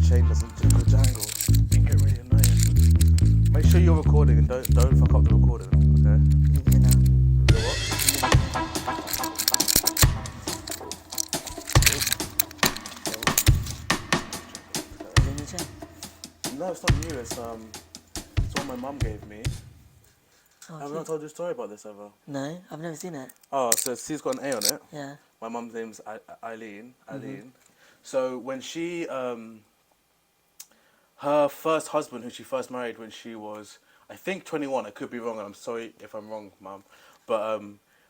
chain doesn't jingle jangle. It can get really annoying. Make sure you're recording and don't fuck up the recording, okay? You know. You know what? Is it in your chain? No, it's not new. It's one my mum gave me. Oh, Have I not told you a story about this ever? No, I've never seen it. Oh, so C's got an A on it. Yeah. My mum's name's Eileen. So when she, her first husband, who she first married when she was, I think 21. I could be wrong, and I'm sorry if I'm wrong, Mum. But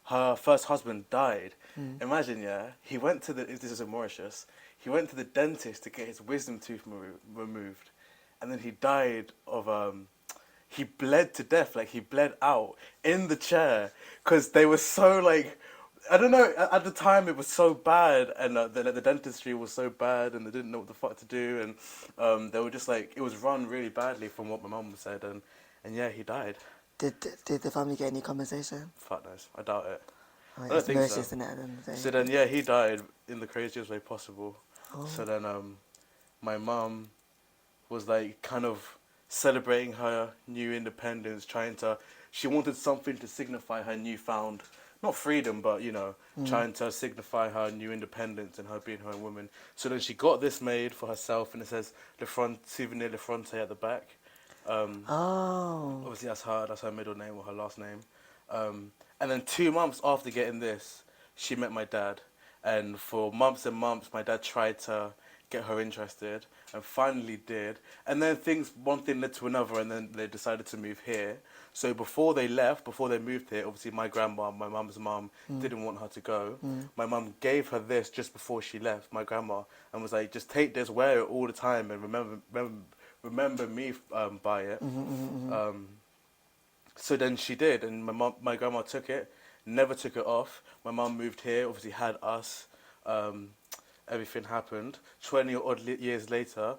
her first husband died. Imagine, yeah, he went to this is in Mauritius. He went to the dentist to get his wisdom tooth removed, and then he died of he bled to death. Like, he bled out in the chair because they were so, like, I don't know, at the time it was so bad, and the dentistry was so bad, and they didn't know what the fuck to do, and they were just like, it was run really badly from what my mum said, and yeah, he died. Did the family get any compensation? Fuck knows, I doubt it. Oh, I don't it's think so. malicious, isn't it, at the end of the day? So then, yeah, he died in the craziest way possible. Oh. So then my mum was like kind of celebrating her new independence, she wanted something to signify her newfound, not freedom, but, you know, trying to signify her new independence and her being her own woman. So then she got this made for herself, and it says Souvenir Le Fronte at the back. Oh. Obviously that's her middle name or her last name. And then 2 months after getting this, she met my dad. And for months and months, my dad tried to get her interested, and finally did. And then one thing led to another, and then they decided to move here. So before they moved here, obviously my grandma, my mum's mum, didn't want her to go. My mum gave her this just before she left, my grandma, and was like, just take this, wear it all the time, and remember me by it. So then she did, and my grandma took it, never took it off. My mum moved here, obviously had us. Everything happened. 20 odd years later,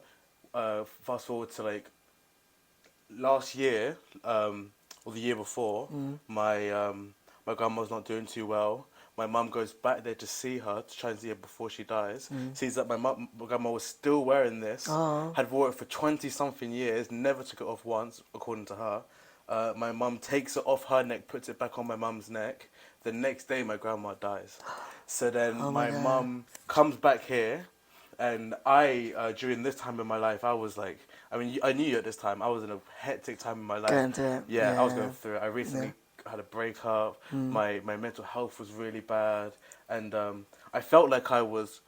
fast forward to like last year, or the year before, my grandma's not doing too well. My mum goes back there to see her, to try and see her before she dies. Sees that my grandma was still wearing this, had wore it for 20-something years, never took it off once, according to her. My mum takes it off her neck, puts it back on my mum's neck. The next day, my grandma dies. So then my mum comes back here, and I, during this time in my life, I was like, I mean, I knew you at this time. I was in a hectic time in my life. Going through it. Yeah, I was going through it. I recently had a breakup. My mental health was really bad, and I felt like I was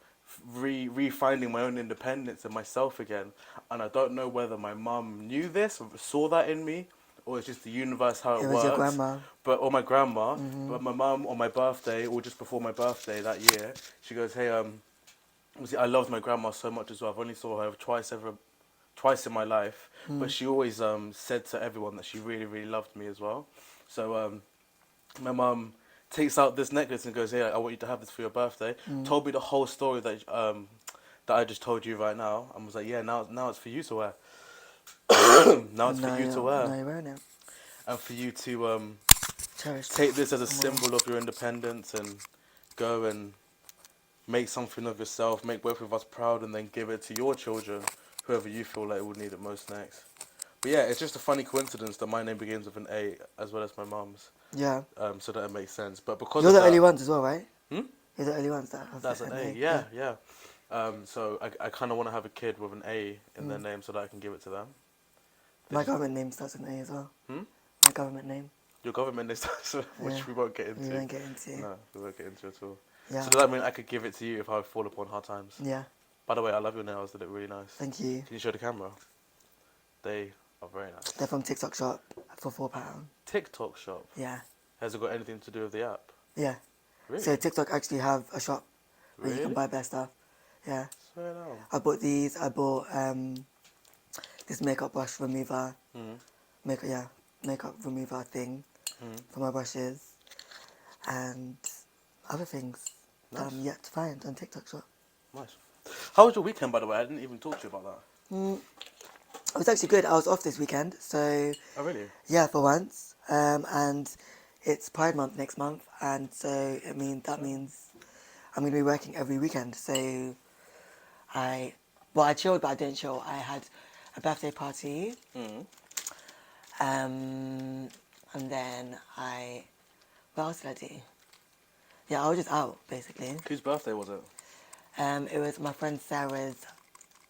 re-finding my own independence and myself again. And I don't know whether my mum knew this or saw that in me, or it's just the universe how it works. It was your grandma. Or my grandma. But my mum, on my birthday, or just before my birthday that year, she goes, hey, obviously I loved my grandma so much as well. I've only saw her twice in my life, but she always said to everyone that she really, really loved me as well. So my mum takes out this necklace and goes, hey, I want you to have this for your birthday. Told me the whole story that I just told you right now, and was like, yeah, now it's for you to wear. Now it's for you to wear. Now you're wearing it. And for you to Cherish. take this as a symbol of your independence and go and make something of yourself, make both of us proud, and then give it to your children, whoever you feel like would need it most next. But yeah, it's just a funny coincidence that my name begins with an A as well as my mum's. Yeah. So that it makes sense. But because You're of the that, only ones as well, right? Hmm? You're the only ones that have That's an A. Yeah. So I kind of want to have a kid with an A in their name so that I can give it to them. My government name starts with an A as well. My government name. Your government name starts with, which we won't get into. We won't get into. No, we won't get into at all. Yeah. So does that mean I could give it to you if I fall upon hard times? Yeah. By the way, I love your nails. They look really nice. Thank you. Can you show the camera? They are very nice. They're from TikTok shop for £4. TikTok shop? Yeah. Has it got anything to do with the app? Yeah. Really? So TikTok actually have a shop where you can buy their stuff. Yeah. Swear down. I bought these. I bought this makeup brush remover. Makeup remover thing for my brushes, and other things that I'm yet to find on TikTok shop. Nice. How was your weekend, by the way? I didn't even talk to you about that. It was actually good. I was off this weekend, so... Oh, really? Yeah, for once. And it's Pride Month next month, and so that means I'm going to be working every weekend. So Well, I chilled, but I didn't chill. I had a birthday party. And then what else did I do? Yeah, I was just out, basically. Whose birthday was it? It was my friend Sarah's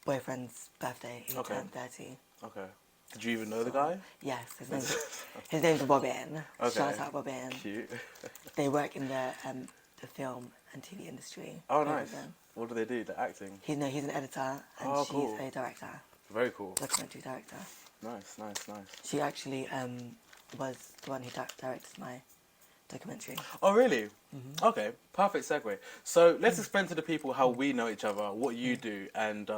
boyfriend's birthday. He turned 30. Okay. Did you even know the guy? Yes, his name's Robin. Okay. Shout out Robin. Cute. They work in the film and TV industry. Oh, nice. What do they do? The acting? He's an editor and she's cool. a director. Very cool. Documentary director. Nice. She actually was the one who directed my documentary. Oh, really? Okay, perfect segue. So let's explain to the people how we know each other, what you do, and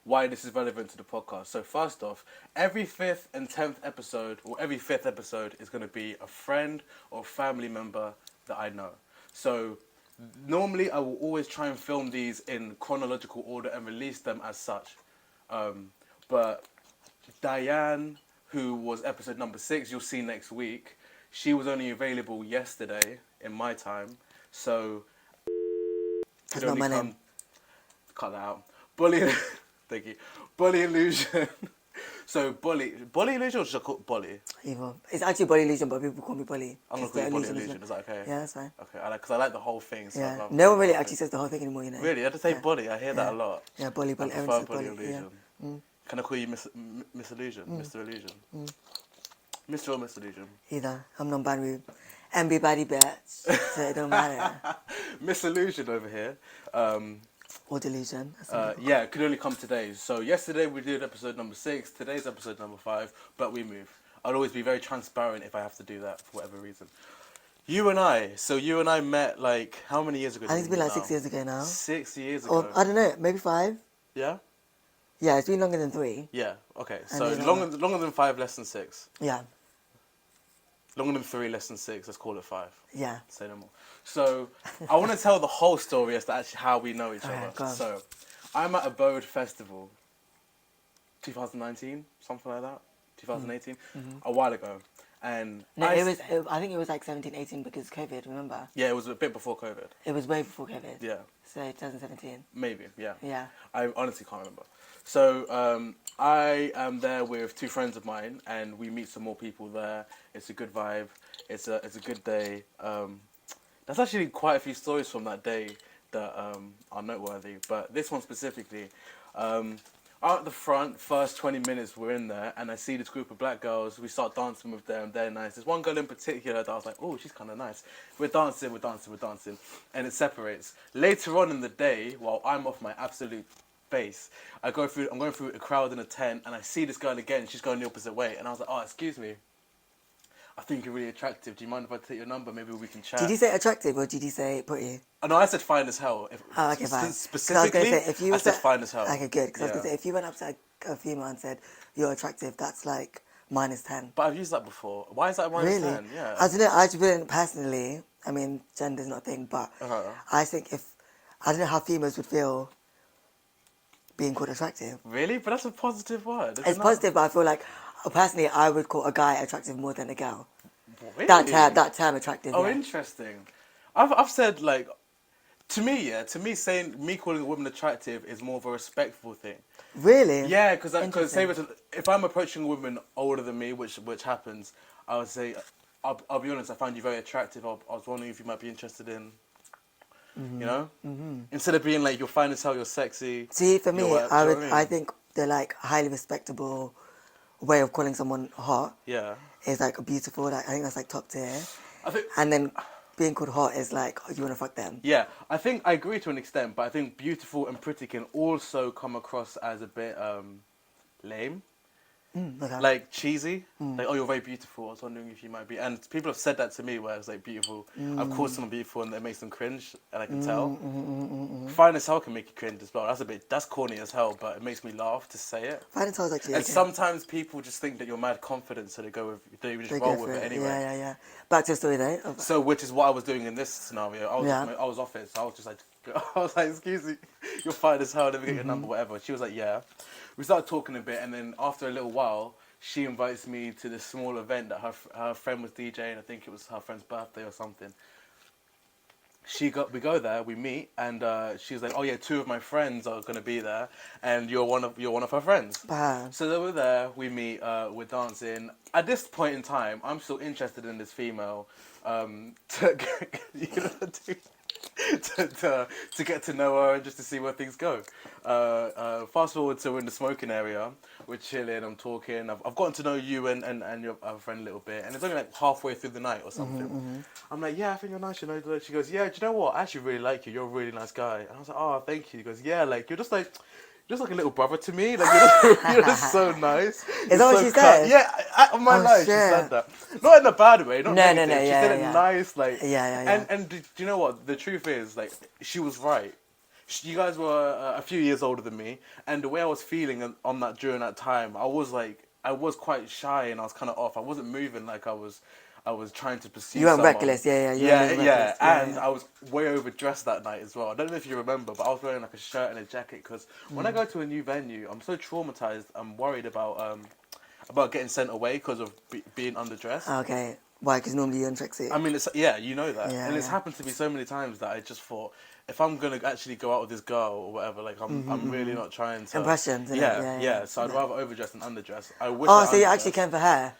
why this is relevant to the podcast. So first off, every 5th and 10th episode, or every 5th episode, is going to be a friend or family member that I know. So normally I will always try and film these in chronological order and release them as such. But Diane, who was episode number 6, you'll see next week, she was only available yesterday in my time, so That's not my name. Cut that out. Bully, thank you. Bully illusion. So bully illusion, or should I call it bully? Either. It's actually Body Illusion, but people call me Bully. I'm gonna call it bully illusion. Is that okay? Yeah, that's fine. Okay, because I like the whole thing. So Yeah. No one really actually says the whole thing anymore, you know. Really, I have to say bully. I hear that a lot. Yeah, Bully. I prefer Everyone says bully Bully. illusion. Yeah. Can I call you Miss Illusion, Mr. Illusion, Mr. or Miss Illusion? Either. I'm non-binary. MB body bitch, so it don't matter. Miss Illusion over here. Or delusion. Yeah, it could only come today. So yesterday we did episode number 6. Today's episode number 5. But we move. I'll always be very transparent if I have to do that for whatever reason. You and I met like how many years ago? I think it's been like 6 years ago now. 6 years ago. Or I don't know, maybe 5. Yeah. Yeah, it's been longer than 3. Yeah. Okay. And So longer than 5, less than 6. Yeah. Longer than 3, less than 6. Let's call it 5. Yeah. Say no more. So I want to tell the whole story as to actually how we know each other. Go on. So I'm at a Bode Festival, 2019, something like that, 2018, a while ago, and No, I think it was like 17, 18 because COVID. Remember? Yeah, it was a bit before COVID. It was way before COVID. Yeah. So 2017. Maybe. Yeah. Yeah. I honestly can't remember. So I am there with 2 friends of mine, and we meet some more people there. It's a good vibe. It's a good day. There's actually quite a few stories from that day that are noteworthy, but this one specifically. Out at the front, first 20 minutes we're in there, and I see this group of black girls. We start dancing with them. They're nice. There's one girl in particular that I was like, oh, she's kind of nice. We're dancing, and it separates. Later on in the day, while I'm off my absolute face, I'm going through a crowd in a tent, and I see this girl again. She's going the opposite way, and I was like, oh, excuse me. I think you're really attractive. Do you mind if I take your number? Maybe we can chat. Did you say attractive or did you say pretty? Oh, no, I said fine as hell. Oh, okay, fine. Specifically, I said fine as hell. Okay, good. Because I was going to say, if you went up to a female and said, you're attractive, that's like -10. But I've used that before. Why is that -10? Really? Yeah. I don't know. I just wouldn't personally. I mean, gender's not a thing, but I think I don't know how females would feel being called attractive. Really? But that's a positive word. It's positive, but I feel like personally, I would call a guy attractive more than a girl. Really? That term attractive. Oh, yeah. Interesting. I've said like, to me, calling a woman attractive is more of a respectful thing. Really? Yeah, because say if I'm approaching a woman older than me, which happens, I would say, I'll be honest, I find you very attractive. I was wondering if you might be interested in, you know, instead of being like you're fine as hell, you're sexy. See, for me, I think they're like highly respectable way of calling someone hot. Yeah. Is like beautiful. Like I think that's like top tier. I think, and then being called hot is like, oh, you want to fuck them. Yeah, I think I agree to an extent, but I think beautiful and pretty can also come across as a bit lame. Okay. Like cheesy. Like, oh, you're very beautiful. I was wondering if you might be. And people have said that to me where it's like beautiful. I've called someone beautiful and it makes them cringe, and I can tell. Fine as hell can make you cringe as well. That's corny as hell, but it makes me laugh to say it. Fine as hell is actually. And sometimes people just think that you're mad confident, so they just roll with it anyway. Yeah. Back to the story though. So, which is what I was doing in this scenario. I was off it, so I was just like, excuse me, you're fine as hell. Let me get your number, whatever. She was like, yeah. We started talking a bit, and then after a little while, she invites me to this small event that her friend was DJing. I think it was her friend's birthday or something. we go there, we meet, and she's like, oh yeah, 2 of my friends are gonna be there, and you're one of her friends. Wow. So then we're there, we meet, we're dancing. At this point in time, I'm still interested in this female, to, you know, to get to know her and just to see where things go. Fast forward to we're in the smoking area, we're chilling, I'm talking, I've gotten to know you and your other friend a little bit, and it's only like halfway through the night or something. I'm like, yeah, I think you're nice, you know. She goes, yeah, do you know what? I actually really like you. You're a really nice guy. And I was like, oh, thank you. He goes, yeah, like you're just like a little brother to me. Like you're just so nice. Is that what she said? Yeah, on my life, she said that. Not in a bad way. Not No, negative. no, She yeah, said it yeah. nice, like Yeah. And do you know what? The truth is, like, she was right. You guys were a few years older than me, and the way I was feeling on that during that time, I was quite shy and I was kind of off. I wasn't moving like I was trying to pursue. You weren't someone. reckless, yeah. And I was way overdressed that night as well. I don't know if you remember, but I was wearing like a shirt and a jacket because when I go to a new venue, I'm so traumatized. I'm worried about getting sent away because of being underdressed. Okay. Why? Because normally you're in tracksuit. I mean, you know that, and it's happened to me so many times that I just thought, if I'm gonna actually go out with this girl or whatever, like I'm really not trying to impressions. Yeah. So I'd rather overdress than underdress. I wish. Oh, so you actually came for her?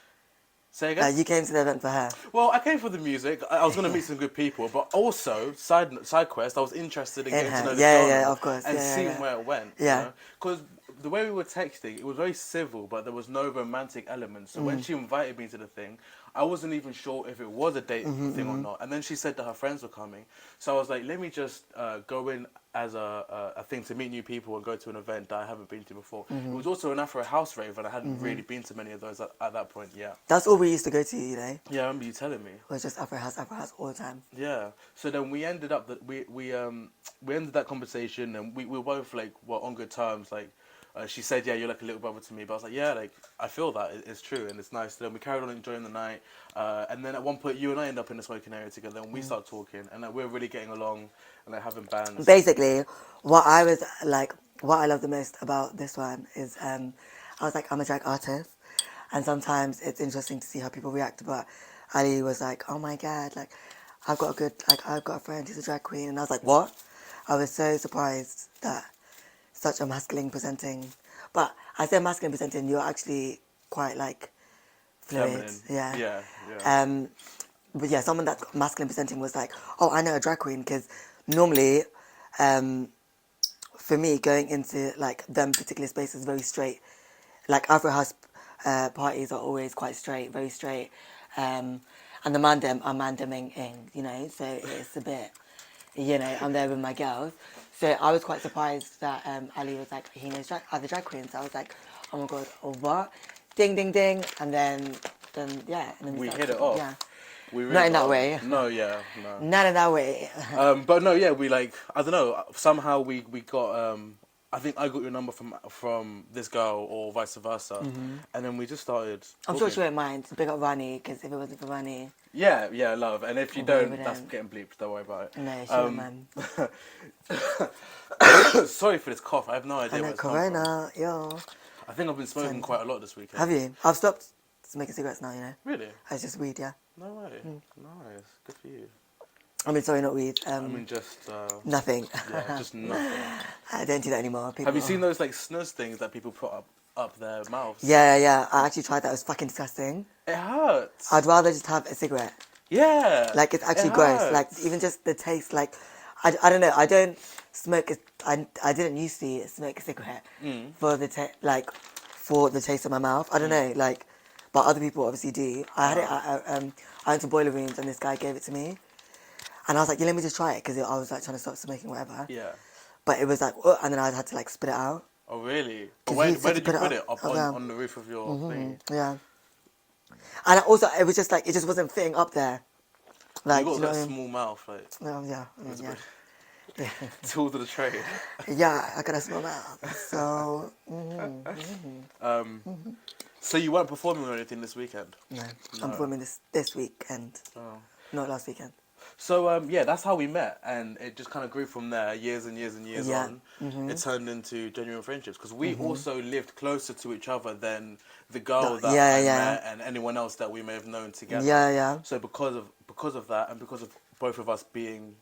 Say again? You came to the event for her? Well, I came for the music. I was going to meet some good people, but also, side quest, I was interested in getting to know the girl of course. and seeing where it went. Yeah. Because the way we were texting, it was very civil, but there was no romantic element. So when she invited me to the thing, I wasn't even sure if it was a date thing or not. And then she said that her friends were coming. So I was like, let me just go in as a thing to meet new people and go to an event that I haven't been to before. It was also an Afro house rave, and I hadn't really been to many of those at that point, That's all we used to go to, you know? Yeah, I remember you telling me. It was just Afro house all the time. Yeah. So then we ended up we ended that conversation, and we were both like on good terms. Like she said, yeah, you're like a little brother to me. But I was like, yeah, like I feel that it's true and it's nice. So then we carried on enjoying the night, and then at one point you and I end up in the smoking area together, and we start talking, and we're really getting along and like having bands. Basically, what I love the most about this one is I was like, I'm a drag artist, and sometimes it's interesting to see how people react. But Ali was like, oh my god, like I've got a friend who's a drag queen, and I was like, what? I was so surprised that such a masculine presenting, but I say masculine presenting, you're actually quite like fluid. Feminine. Yeah. But yeah, someone that's masculine presenting was like, oh, I know a drag queen, because normally, for me, going into like them particular spaces very straight, like Afro house parties are always quite straight, very straight, and the mandem are mandeming in, you know, so it's a bit, you know, I'm there with my girls. So I was quite surprised that Ali was like, he knows other drag queens. I was like, oh my god, what? Ding, ding, ding. And then yeah. And then we hit it off. Yeah. We really Not in that way. No, yeah, no. Not in that way. But no, yeah, we like, I don't know, somehow we got, I think I got your number from this girl or vice versa. And then we just started I'm talking. sure she won't mind. Big up Rani, because if it wasn't for Rani... Yeah, love. And if you don't, that's getting bleeped. Don't worry about it. No, she won't mind. Sorry for this cough. I have no idea I know, where it's come from. Corona, yo. I think I've been smoking quite a lot this weekend. Have you? I've stopped smoking cigarettes now, you know. Really? It's just weed, yeah. No way. Nice. Good for you. I mean, sorry, not weed. I mean, just... nothing. Yeah, just nothing. I don't do that anymore. Have you seen those like snus things that people put up their mouths? Yeah. I actually tried that. It was fucking disgusting. It hurts. I'd rather just have a cigarette. Yeah. Like, it's actually gross. Like, even just the taste, like... I don't know. I don't smoke... I didn't used to smoke a cigarette for the taste of my mouth. I don't know, like... But other people obviously do. I had it. I went to Boiler Rooms and this guy gave it to me, and I was like, "Yeah, let me just try it," because I was like trying to stop smoking, whatever. Yeah. But it was like, oh, and then I had to like spit it out. Oh really? Where did you put it? Up okay. on the roof of your thing? Yeah. And also, it was just like it just wasn't fitting up there. Like, you got you know that what I mean? small mouth, like. Oh yeah. Tools of the trade. Yeah, I got a small mouth. So. So you weren't performing or anything this weekend? No. I'm performing this weekend. Oh. Not last weekend. So yeah, that's how we met, and it just kind of grew from there. Years and years and years on, it turned into genuine friendships because we also lived closer to each other than the girl that I met and anyone else that we may have known together. Yeah. So because of that, and because of both of us being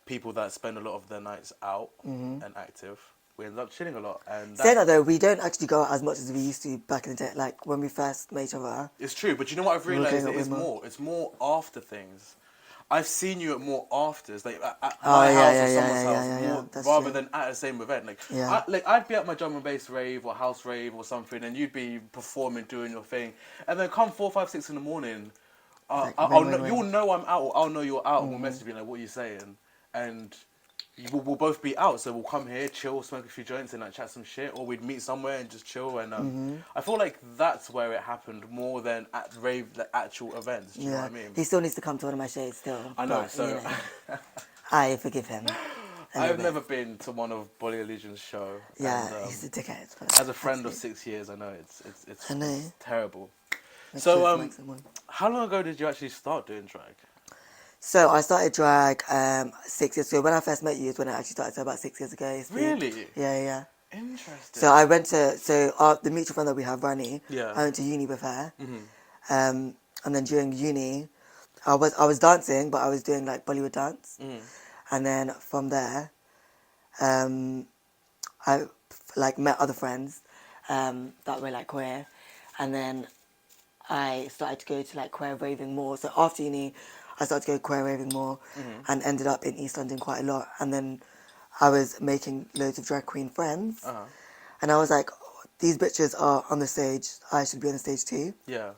people that spend a lot of their nights out and active, we end up chilling a lot. And Saying that though, we don't actually go out as much as we used to back in the day. Like when we first met each other. it's true, but you know what I've we were realised? going It out is way more. more. It's more after things. I've seen you at more afters, like at Oh, my yeah, house yeah, or yeah, someone's yeah, house, yeah, yeah, more that's rather true. than at the same event. Like, Yeah. I'd be at my drum and bass rave or house rave or something, and you'd be performing, doing your thing, and then come 4, 5, 6 in the morning, Like, I'll ring, know, ring, you'll ring. know I'm out, or I'll know you're out, and we'll message me like, what are you saying? And we'll both be out, so we'll come here, chill, smoke a few joints, and like chat some shit, or we'd meet somewhere and just chill. And I feel like that's where it happened more than at rave, like actual events. Do you know what I mean? He still needs to come to one of my shows still. I know. But, So you know, I forgive him. a little I've bit. never been to one of Bolly Illusion's show. Yeah, and, he's a dickhead. but as a friend of absolutely. 6 years, I know it's I know. terrible. Makes So sense, makes sense. how long ago did you actually start doing drag? So I started drag 6 years ago. When I first met you is when I actually started, so about 6 years ago. Really? Yeah. Interesting. So I went to, the mutual friend that we have, Rani, Yeah. I went to uni with her. And then during uni, I was dancing, but I was doing like Bollywood dance. And then from there, I like met other friends that were like queer. And then I started to go to like queer raving more. So after uni, I started to go queer raving more and ended up in East London quite a lot. And then I was making loads of drag queen friends. And I was like, oh, these bitches are on the stage. I should be on the stage too. Yeah.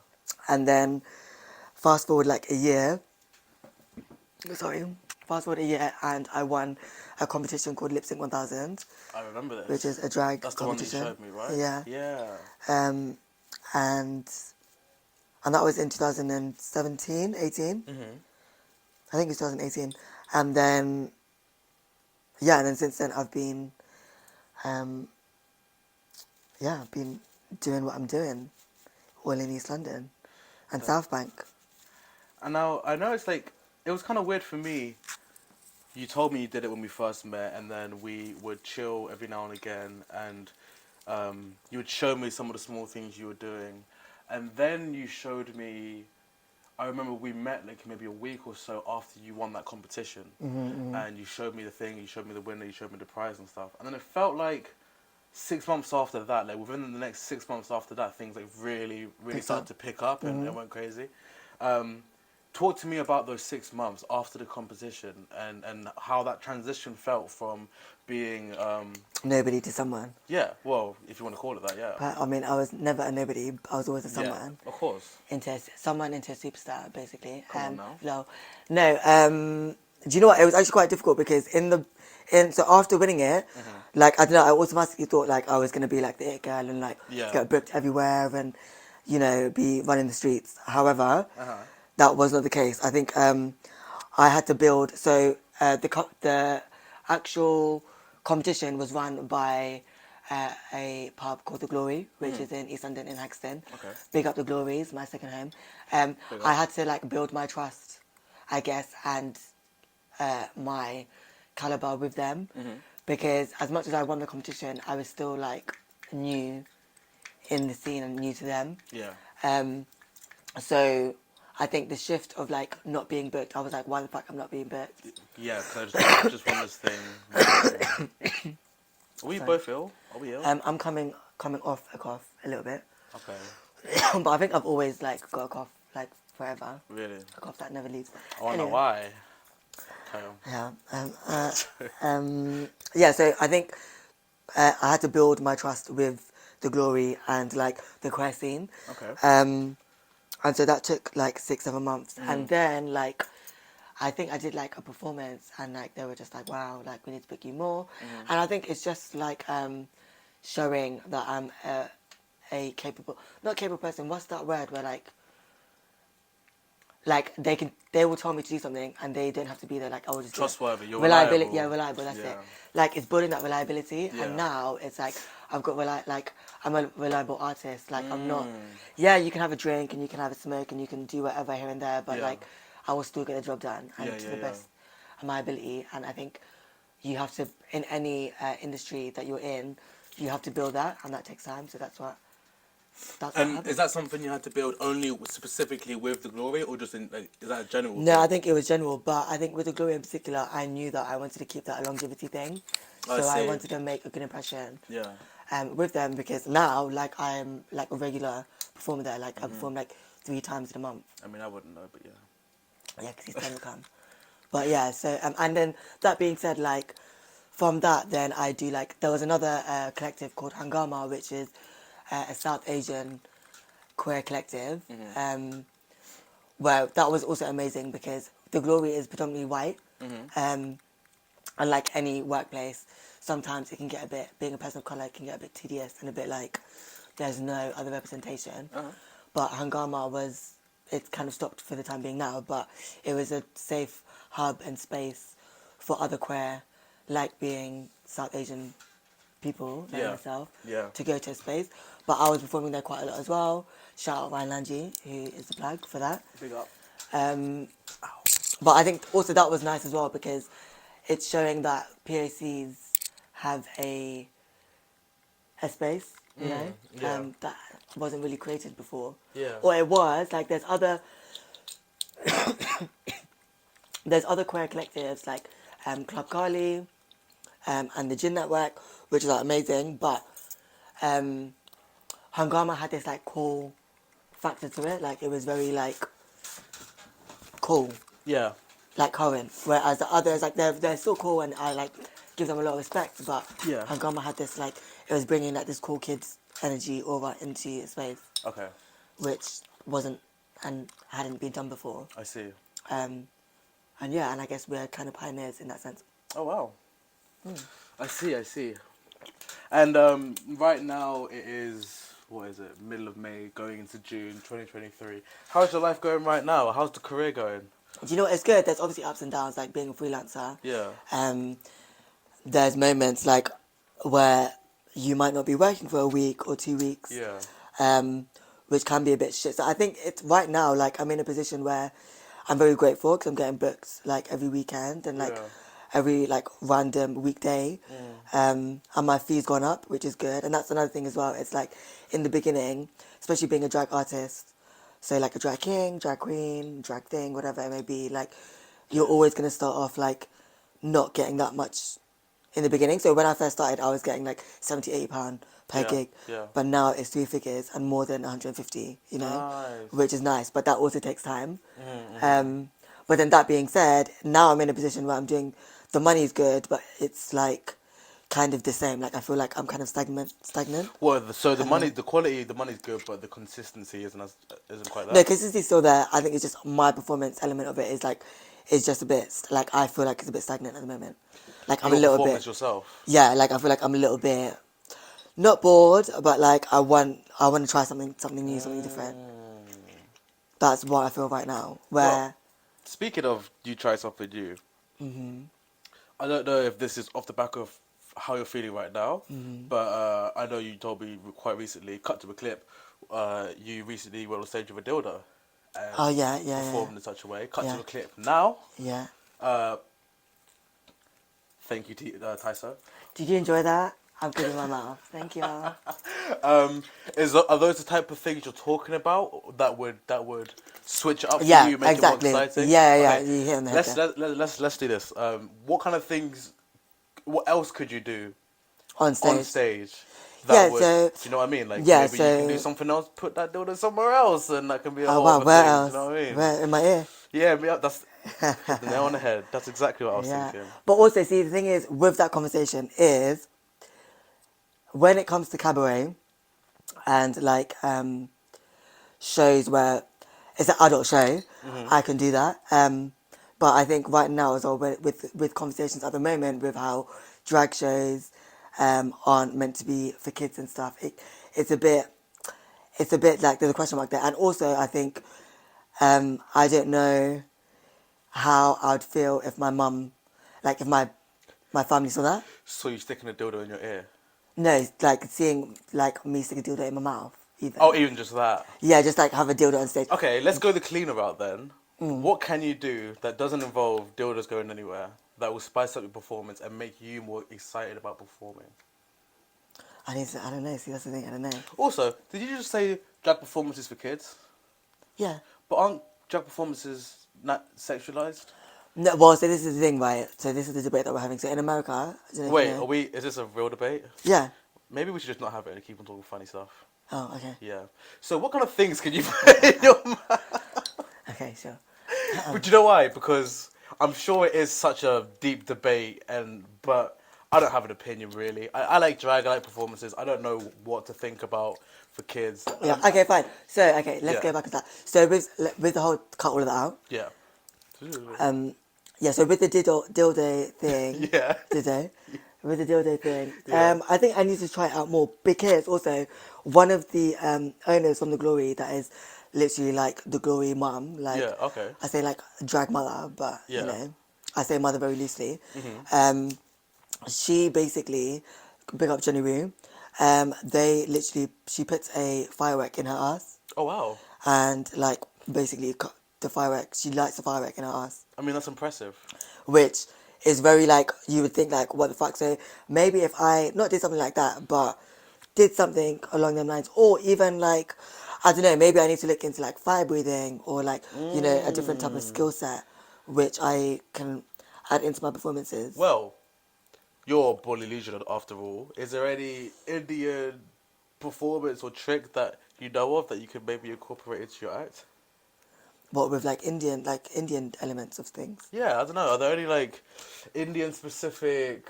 And then fast forward a year and I won a competition called Lip Sync 1000. I remember this. Which is a drag That's the one that you competition. showed me, right? Yeah. Yeah. And that was in 2017, 18. I think it's 2018. And then, since then I've been, I've been doing what I'm doing, all in East London and South Bank. And now I know it's like it was kind of weird for me. You told me you did it when we first met, and then we would chill every now and again, and you would show me some of the small things you were doing, and then you showed me. I remember we met like maybe a week or so after you won that competition, and you showed me the thing, you showed me the winner, you showed me the prize and stuff, and then it felt like 6 months after that, like within the next 6 months after that, things like really started to pick up and it went crazy. Talk to me about those 6 months after the competition and how that transition felt from being Nobody to someone. yeah, well, if you want to call it that, yeah. But I mean, I was never a nobody. I was always a someone. Yeah, of course. Into a superstar, basically. Come on now. No. Do you know what? It was actually quite difficult because so after winning it, I don't know, I automatically thought I was gonna be like the it girl and get booked everywhere and be running the streets. However, that was not the case. I think I had to build. So the actual competition was run by a pub called The Glory, which is in East London in Haxton. Okay. Big up The Glories, my second home. I had to build my trust, I guess, and my caliber with them, because as much as I won the competition, I was still new in the scene and new to them. Yeah. So I think the shift of not being booked, I was like, why the fuck I'm not being booked? Yeah, because I just won this thing. Are we both ill? Are we ill? I'm coming off a cough a little bit. Okay. But I think I've always got a cough forever. Really? A cough that never leaves. I wonder Anyway. why. Okay. Yeah. So I think I had to build my trust with The Glory and the queer scene. Okay. And so that took 6-7 months, and then I think I did a performance, and they were just wow, we need to book you more. And I think it's just showing that I'm a not capable person. What's that word where they will tell me to do something and they don't have to be there. I will just Trustworthy. You're reliability. reliable. Yeah, reliable. That's Yeah. it. It's building that reliability, Yeah. and now it's I've got I'm a reliable artist. I'm not. Yeah, you can have a drink and you can have a smoke and you can do whatever here and there, but I will still get the job done and to the best of my ability. And I think you have to, in any industry that you're in, you have to build that, and that takes time. So that's what that's what And happened. is that something you had to build only specifically with the Glory, or just in like, is that a general No, thing? I think it was general, but I think with the Glory in particular, I knew that I wanted to keep that longevity thing. I So I see. wanted to make a good impression Yeah. with them because now, like, I'm like a regular performer there. Like, Mm-hmm. I perform like 3 times in a month. I mean, I wouldn't know, but yeah. Yeah, because he's time will come. But yeah, so, and then that being said, like, from that, then I do like, there was another collective called Hangama, which is a South Asian queer collective. Well, that was also amazing because the Glory is predominantly white. And like any workplace, sometimes it can get a bit, being a person of colour can get a bit tedious and a bit like there's no other representation. But Hangama was, it's kind of stopped for the time being now, but it was a safe hub and space for other queer, like being South Asian people like Yeah. myself Yeah. to go to a space. But I was performing there quite a lot as well. Shout out Ryan Lanji, who is the plug for that. Big up. But I think also that was nice as well because it's showing that POCs have a space, you know, yeah. that wasn't really created before. Yeah. Or it was, like there's other queer collectives like Club Carly and the Gin Network, which is like, amazing, but Hangama had this like cool factor to it, like it was very like cool. Yeah. Like current, whereas the others, like they're still cool and I like give them a lot of respect, but Yeah. Hangama had this like, it was bringing like this cool kids energy over into space, Okay. which wasn't and hadn't been done before. I see. And yeah, and I guess we're kind of pioneers in that sense. Oh wow. I see. I see. And right now it is, what is it? Middle of May, going into June 2023. How's your life going right now? How's the career going? Do you know what? It's good. There's obviously ups and downs, like being a freelancer. Yeah. There's moments like where you might not be working for a week or 2 weeks. Yeah. Which can be a bit shit. So I think it's right now, like I'm in a position where I'm very grateful because I'm getting booked like every weekend and like Yeah. every like random weekday. And my fee's gone up, which is good. And that's another thing as well. It's like in the beginning, especially being a drag artist, so like a drag king, drag queen, drag thing, whatever it may be, like you're always going to start off like not getting that much in the beginning. So when I first started, I was getting like £70, £80 per Yeah, gig. yeah. But now it's 3 figures and more than 150, you know, Nice. which is nice. But that also takes time. But then that being said, now I'm in a position where I'm doing, the money's good, but it's like kind of the same. Like I feel like I'm kind of stagnant. Well, so the money, the quality, the money's good, but the consistency isn't quite No, that. consistency's still there. I think it's just my performance element of it is like, it's just a bit, like I feel like it's a bit stagnant at the moment. Like I'm a Your little performance bit, yourself. yeah, like I feel like I'm a little bit, not bored, but like I want to try something new, something different. That's what I feel right now. Where, Well, speaking of you try something new, I don't know if this is off the back of how you're feeling right now, but I know you told me quite recently, cut to a clip, you recently went on stage with a dildo and oh yeah, performed in such a way. Cut Yeah. to a clip now. yeah. Thank you, Tyso. Did you enjoy that? I'm good in my mouth. Thank you. Are those the type of things you're talking about that would switch it up for Yeah, you, make exactly. it more exciting? Yeah, you hit on the head Let's do this. What kind of things? What else could you do on stage. on stage? Yeah, Would, so- do you know what I mean? Like yeah, maybe you can so- do something else, put that dildo somewhere else, and that can be a Oh whole wow, other where thing. else? Do you know what I mean? Where, in my ear? Yeah, that's hit the nail on the head. That's exactly what I was Yeah. thinking. But also, see, the thing is, with that conversation is, when it comes to cabaret and like shows where it's an adult show, I can do that. But I think right now as well, with conversations at the moment with how drag shows aren't meant to be for kids and stuff, it's a bit like there's a question mark there. And also, I think I don't know how I'd feel if my mum, like if my family saw that. So you're sticking a dildo in your ear? No, it's like seeing like me stick a dildo in my mouth. Either. Oh, even just that. Yeah, just like have a dildo on stage. Okay, let's go the cleaner route then. Mm. What can you do that doesn't involve dildos going anywhere, that will spice up your performance and make you more excited about performing? I don't know. See, that's the thing. I don't know. Also, did you just say drag performances for kids? Yeah. But aren't drag performances not sexualized? No, well, so this is the thing, right? So this is the debate that we're having. So in America, I don't know if Wait, you know. is this a real debate? Yeah. Maybe we should just not have it and keep on talking funny stuff. Oh, okay. Yeah. So what kind of things can you put in your mouth? Okay, sure. But do you know why? Because I'm sure it is such a deep debate, but I don't have an opinion really. I like drag, I like performances. I don't know what to think about for kids. Yeah. Okay, fine. So okay, let's Yeah. go back to that. So with the whole cut all of that out. Yeah. Yeah. So with the dildo thing. Yeah. Dildo. With the dildo thing. Yeah. I think I need to try it out more because also one of the owners from the Glory that is literally like the Glory mum. Like Yeah, okay. I say like drag mother, but Yeah. you know, I say mother very loosely. Mm-hmm. She basically, big up Jenny Roo, she puts a firework in her ass Oh wow. and like basically she lights the firework in her ass, I mean that's impressive. which is very like, you would think like, what the fuck. So maybe if I not did something like that, but did something along them lines, or even like, I don't know, maybe I need to look into like fire breathing or like, you know, a different type of skill set which I can add into my performances. Well, you're Bolly Legion after all. Is there any Indian performance or trick that you know of that you could maybe incorporate into your act? What with like Indian elements of things. Yeah, I don't know. Are there any like Indian specific?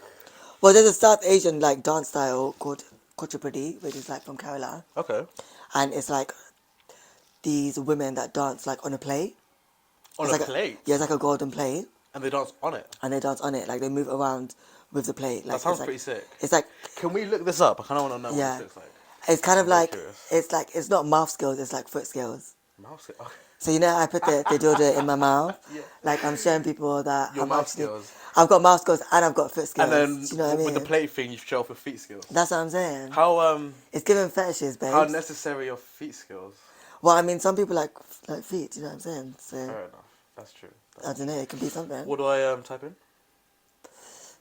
Well, there's a South Asian like dance style called Kuchipudi, which is like from Kerala, Okay. and it's like these women that dance like on a plate. On It's a like plate? Yeah, it's like a golden plate, And they dance on it? and they dance on it. Like they move around with the plate. Like That sounds it's like, pretty sick. It's like Can we look this up? I kind of want to know Yeah. what this looks like. it's kind of I'm very like curious. it's not mouth skills. It's like foot skills. Mouse. Okay. So you know, I put the dildo in my mouth. Yeah. Like I'm showing people that Your I'm mouth actually. skills. I've got mouth skills and I've got foot skills. And then Do you know what I mean? with the plate thing, you show off your feet skills. That's what I'm saying. How It's giving fetishes, babe. how necessary are feet skills? Well, I mean, some people like feet. You know what I'm saying? So Fair enough. That's true. I don't know. It could be something. What do I type in?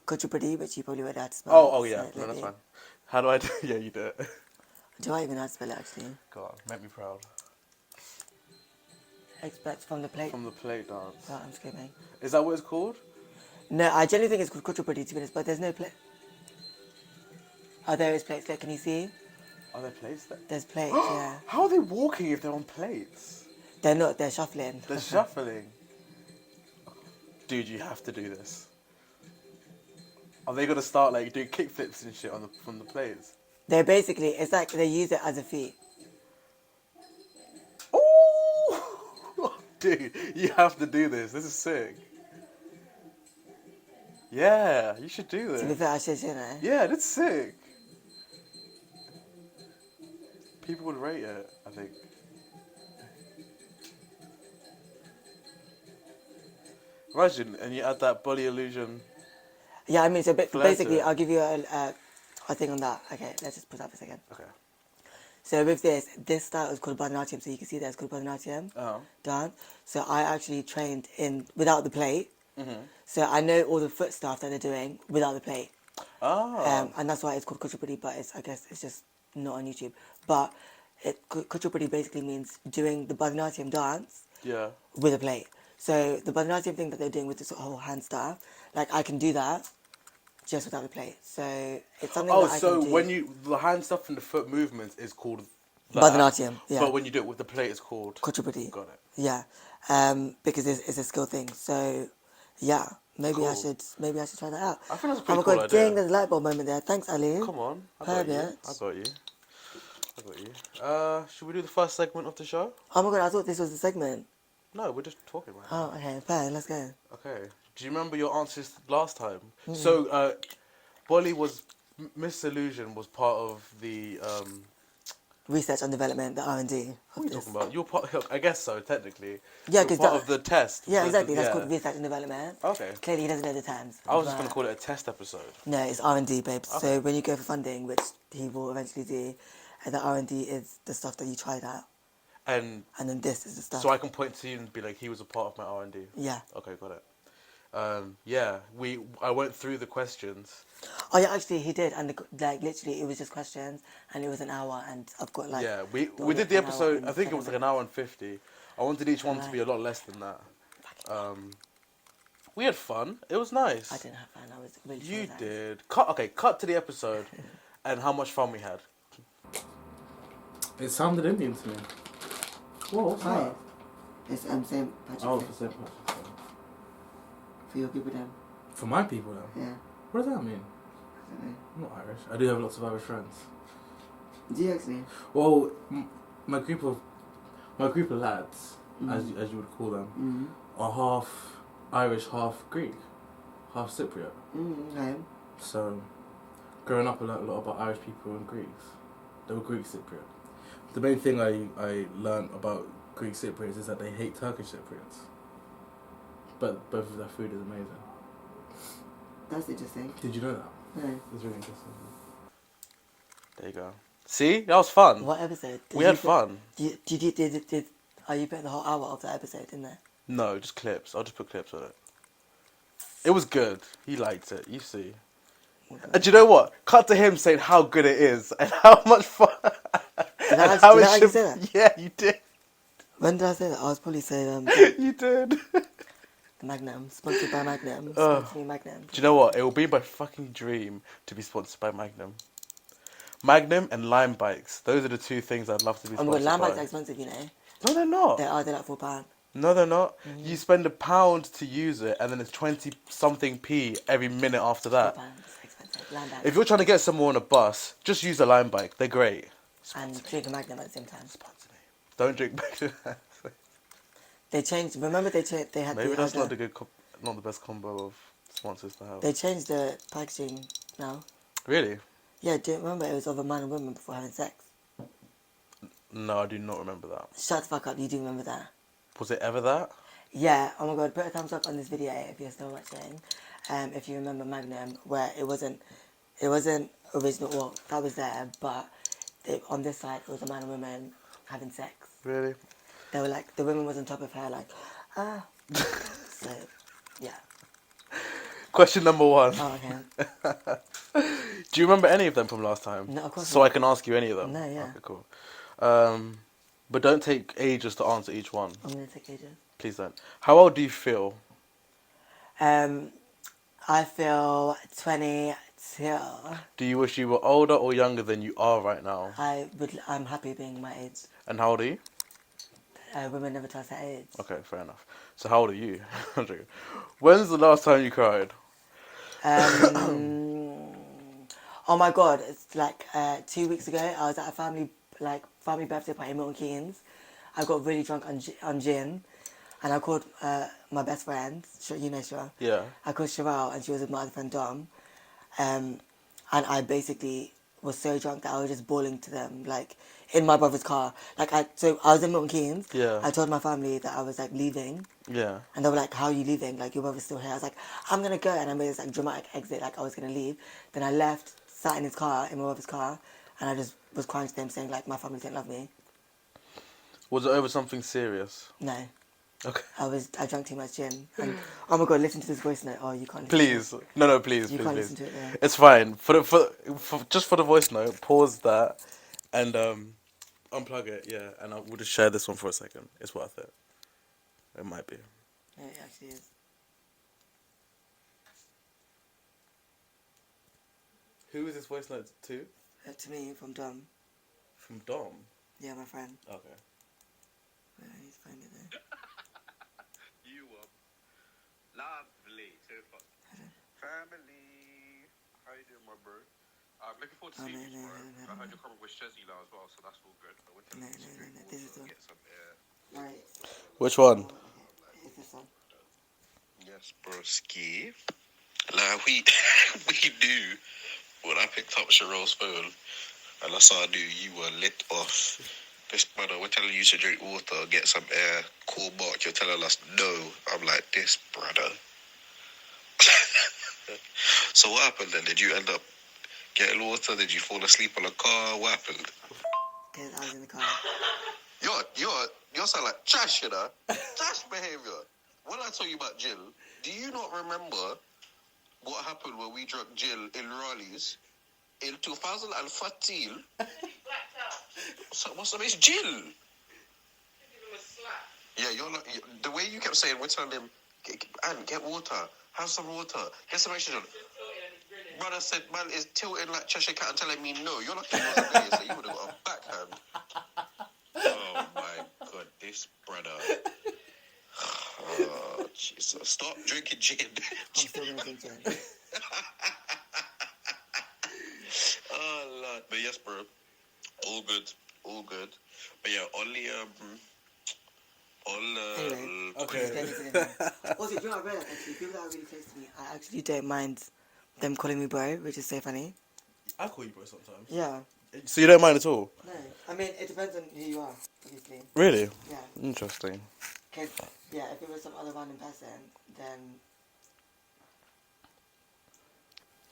Kuchipudi, which you probably would have to spell. Oh yeah. So, No, that's maybe. fine. How do I do? Yeah, you do it. Do I even know how to spell it actually? Go on, make me proud. Expect from the plate. From the plate dance. Oh, I'm skipping. Is that what it's called? No, I generally think it's called Kuchipudi to be honest, but there's no plate. Oh, there is plates there. Can you see? Are there plates there? There's plates. Yeah. How are they walking if they're on plates? They're not. They're shuffling. They're shuffling. Dude, you have to do this. Are they gonna start like doing kickflips and shit from the plates? They're basically. It's like they use it as a feat. Oh, dude, you have to do this. This is sick. Yeah, you should do To be this. fair, I should, shouldn't I? Yeah, that's sick. People would rate it, I think. Imagine, and you add that body illusion. Yeah, I mean, so Flair to basically, it. I'll give you a thing on that. Okay, let's just put that for a second. Okay. So with this style is called Bharatanatyam, so you can see that it's called Bharatanatyam Oh. dance. So I actually trained without the plate. Mm-hmm. So I know all the foot stuff that they're doing without the plate. Oh. And that's why it's called Kuchipudi, but I guess it's just not on YouTube. But Kuchipudi basically means doing the Bharatanatyam dance Yeah. with a plate. So the Bharatanatyam thing that they're doing with this whole hand stuff, like I can do that just without the plate. So it's something Oh, that I so can do. when the hand stuff and the foot movements is called that, Bharatanatyam, yeah. But when you do it with the plate, it's called Kuchipudi. Got it. Yeah, because it's a skill thing. So yeah, maybe I Cool. should try that out. I think that's a Oh pretty my cool god, idea. dang, there's a light bulb moment there. Thanks, Ali. Come on, I got you. Pervert. I got you. I got you. Should we do the first segment of the show? Oh my god, I thought this was the segment. No, we're just talking right now. Oh, okay, fine, let's go. Okay. Do you remember your answers last time? So, Bolly was Miss Illusion was part of the. Research and development, the R&D. What are you talking about? You're part. I guess so, technically. Yeah, You're 'cause part that- of the test. Yeah, The- exactly. That's yeah. called research and development. Okay. Clearly, he doesn't know the terms. I was just but- gonna call it a test episode. No, it's R&D, babe. Okay. So when you go for funding, which he will eventually do, and the R&D is the stuff that you tried out, And and then this is the stuff. so I can point to you and be like, he was a part of my R&D. Yeah. Okay, got it. I went through the questions. Oh yeah, actually he did, and like literally it was just questions, and it was an hour, and I've got like Yeah, we the did the an hour episode. I and think it 7 was like an minutes. hour and 50. I wanted each one to be a Right. lot less than that. Fucking hell. We had fun. It was I nice. didn't have fun. I was really You traumatized. did. Cut to the episode, and how much fun we had. It sounded Indian to me. Whoa, what's Why? that? It's same Patrick Oh, Day. for St. Patrick's Day. For your people then. For my people, though. Yeah. What does that mean? I don't know. I'm not Irish. I do have lots of Irish friends. Do you actually? Well, my group of lads, as you would call them, are half Irish, half Greek, half Cypriot. Okay. So, growing up, I learnt a lot about Irish people and Greeks. They were Greek Cypriot. The main thing I learnt about Greek Cypriots is that they hate Turkish Cypriots. But both of their food is amazing. That's interesting. Did you know that? No. It's really interesting. There you go. See, that was fun. What episode? We had fun. Did are you putting the whole hour of the episode in there? No, just clips. I'll just put clips on it. It was good. He liked it. You see. And do you know what? Cut to him saying how good it is and how much fun. Did I and how actually it should- say that? Yeah, you did. When did I say that? I was probably saying You did. the Magnum, sponsored by Magnum. Sponsor me Magnum. Do you know what? It will be my fucking dream to be sponsored by Magnum. Magnum and Lime Bikes. Those are the two things I'd love to be Oh my god, sponsored lamb by. bikes are expensive, you know. No, they're not. They're like £4. No, they're not. You spend £1 to use it, and then it's 20-something p every minute after that. £4. It's expensive. Lamb bikes. If you're trying to get somewhere on a bus, just use a Lime Bike. They're great. And drink a Magnum at the same time. Sponsor me. Don't drink Magnum. They changed. Remember they changed. They had Maybe the that's not other- not the best combo of sponsors to have. They changed the packaging now. Really? Yeah, do you remember it was of a man and woman before having sex? No, I do not remember that. Shut the fuck up. You do remember that? Was it ever that? Yeah. Oh my god. Put a thumbs up on this video if you're still watching. If you remember Magnum, where it wasn't original. Well, that was there, but on this side it was a man and woman having sex. Really? They were like, the woman was on top of her, like, so, yeah. Question number 1. Oh, okay. Do you remember any of them from last time? No, of course So not. I can ask you any of them? No, yeah. Okay, cool. But don't take ages to answer each one. I'm gonna take ages. Please don't. How old do you feel? I feel 22. Do you wish you were older or younger than you are right now? I'm happy being my age. And how old are you? Women never tell us their age. Okay, fair enough. So how old are you? I'm joking. When's the last time you cried? Oh my god, it's like 2 weeks ago. I was at a family birthday party in Milton Keynes. I got really drunk on gin, and I called my best friend. You know Shira. Yeah. I called Shira, and she was with my other friend Dom. And I basically was so drunk that I was just bawling to them, like in my brother's car. So I was in Milton Keynes. Yeah. I told my family that I was like leaving. Yeah. And they were like, "How are you leaving? Like, your brother's still here." I was like, "I'm gonna go," and I made this like dramatic exit, like I was gonna leave. Then I left, sat in his car, in my brother's car, and I just was crying to them, saying like, "My family didn't love me." Was it over something serious? No, Okay. I drank too much gin, and oh my god, listen to this voice note. Oh, you can't. Listen Please. To it. No, please, You please, can't please. listen to it. Yeah. It's fine. Just for the voice note, pause that and unplug it, yeah, and we'll just share this one for a second. It's worth it. It might be. No, it actually is. Who is this voice note to? To me, from Dom. From Dom. Yeah, my friend. Okay. Wait, I need to find it though. You lovely. 2 o'clock. Family. How you doing, my bro? I'm looking forward to seeing you tomorrow. I heard you're coming with Shezzy now as well, so that's all good. I went to No. This is the one. get some air. Right. Which one? It's this one. Yes, broski. Like we knew when I picked up Cheryl's phone and I saw you were lit off. This brother, we're telling you to drink water, get some air, cool mark. You're telling us no. I'm like, this brother. So what happened then? Did you end up getting water? Did you fall asleep on the car? What happened? Because I was in the car. You're sound like trash, you know? Trash behavior. When I told you about Jill, Do you not remember what happened when we drank gin in Raleigh's in 2014? So what's the best gin? Yeah, you're like the way you kept saying, we're telling him, Anne, get water, have some water, get some oxygen. Brother said, man is tilting like Cheshire Cat and telling me no. You're lucky he wasn't there, so you would have got a backhand. Oh my god, this brother. Oh, Jesus. Stop drinking gin. I'm still gonna drink gin. Oh, Lord. But yes, bro. All good. All good. But yeah, only, Anyway, Okay. Also, do you know what I realised, actually? People that are really close to me, I actually don't mind them calling me bro, which is so funny. I call you bro sometimes. Yeah. So you don't mind at all? No. I mean, it depends on who you are, obviously. Really? Yeah. Interesting. Because, yeah, if it was some other random person, then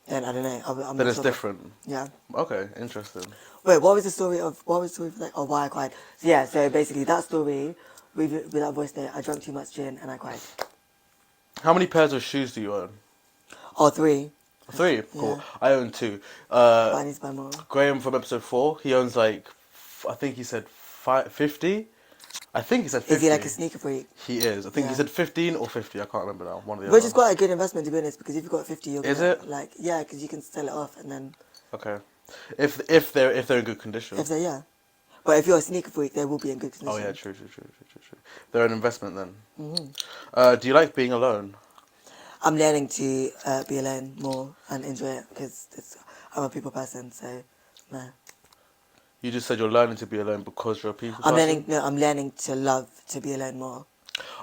I don't know. I'm Then not it's sure. different. Yeah. Okay, interesting. Wait, what was the story for like, oh, why I cried? So, yeah, so basically that story, with that voice note, I drank too much gin and I cried. How many pairs of shoes do you own? Oh, 3. 3? Cool. Yeah. I own 2. But I need to buy more. Graham from episode 4, he owns like, I think he said 50? I think he said 50. Is he like a sneaker freak? He is. I think he Yeah. said 15 or 50. I can't remember now. One of the Which other. is quite a good investment, to be honest, because if you've got 50, you're Is gonna, it? like, yeah, because you can sell it off and then, Okay. If they're in good condition. if they, yeah. But if you're a sneaker freak, they will be in good condition. Oh yeah, true. They're an investment then. Do you like being alone? I'm learning to be alone more and enjoy it because I'm a people person, so, no. You just said you're learning to be alone because you're a people person? I'm learning to love to be alone more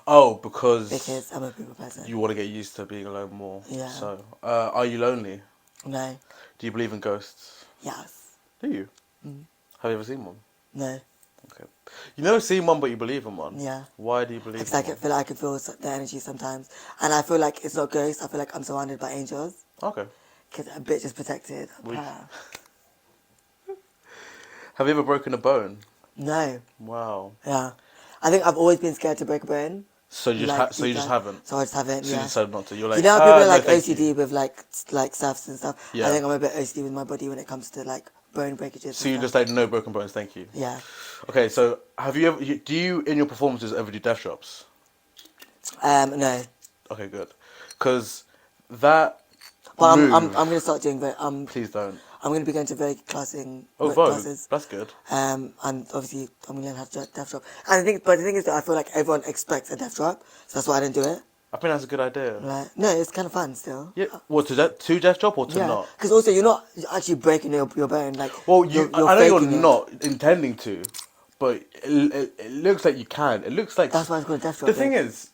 Oh, because I'm a people person. you want to get used to being alone more. Yeah. So, are you lonely? No. Do you believe in ghosts? Yes. Do you? Have you ever seen one? No. Okay. You never seen one, but you believe in one. Yeah. Why do you believe? Because I can feel like I can feel the energy sometimes, and I feel like it's not ghosts. I feel like I'm surrounded by angels. Okay. Because a bitch is protected. Have you ever broken a bone? No. Wow. Yeah. I think I've always been scared to break a bone. So you just you just haven't. So I just haven't. So Yeah. you decided not to. You're like, you know, how people are no, like thank OCD you. with like stuffs and stuff. Yeah. I think I'm a bit OCD with my body when it comes to like bone breakages. So you and just stuff. like no broken bones, thank you. Yeah. Okay, so have you ever? Do you in your performances ever do death drops? No. Okay, good. Because that. But move, I'm gonna start doing Please don't. I'm gonna be going to very classing Vogue. classes. That's good. And obviously I'm gonna learn how to death drop. And the thing is that I feel like everyone expects a death drop, so that's why I didn't do it. I think that's a good idea. Right? No, it's kind of fun still. Yeah. What to death drop or to Yeah, not? because also you're not actually breaking your bone. Like, Well, you're I know you're faking it. not intending to, but it looks like you can. It looks like That's why it's called a death drop. the thing is,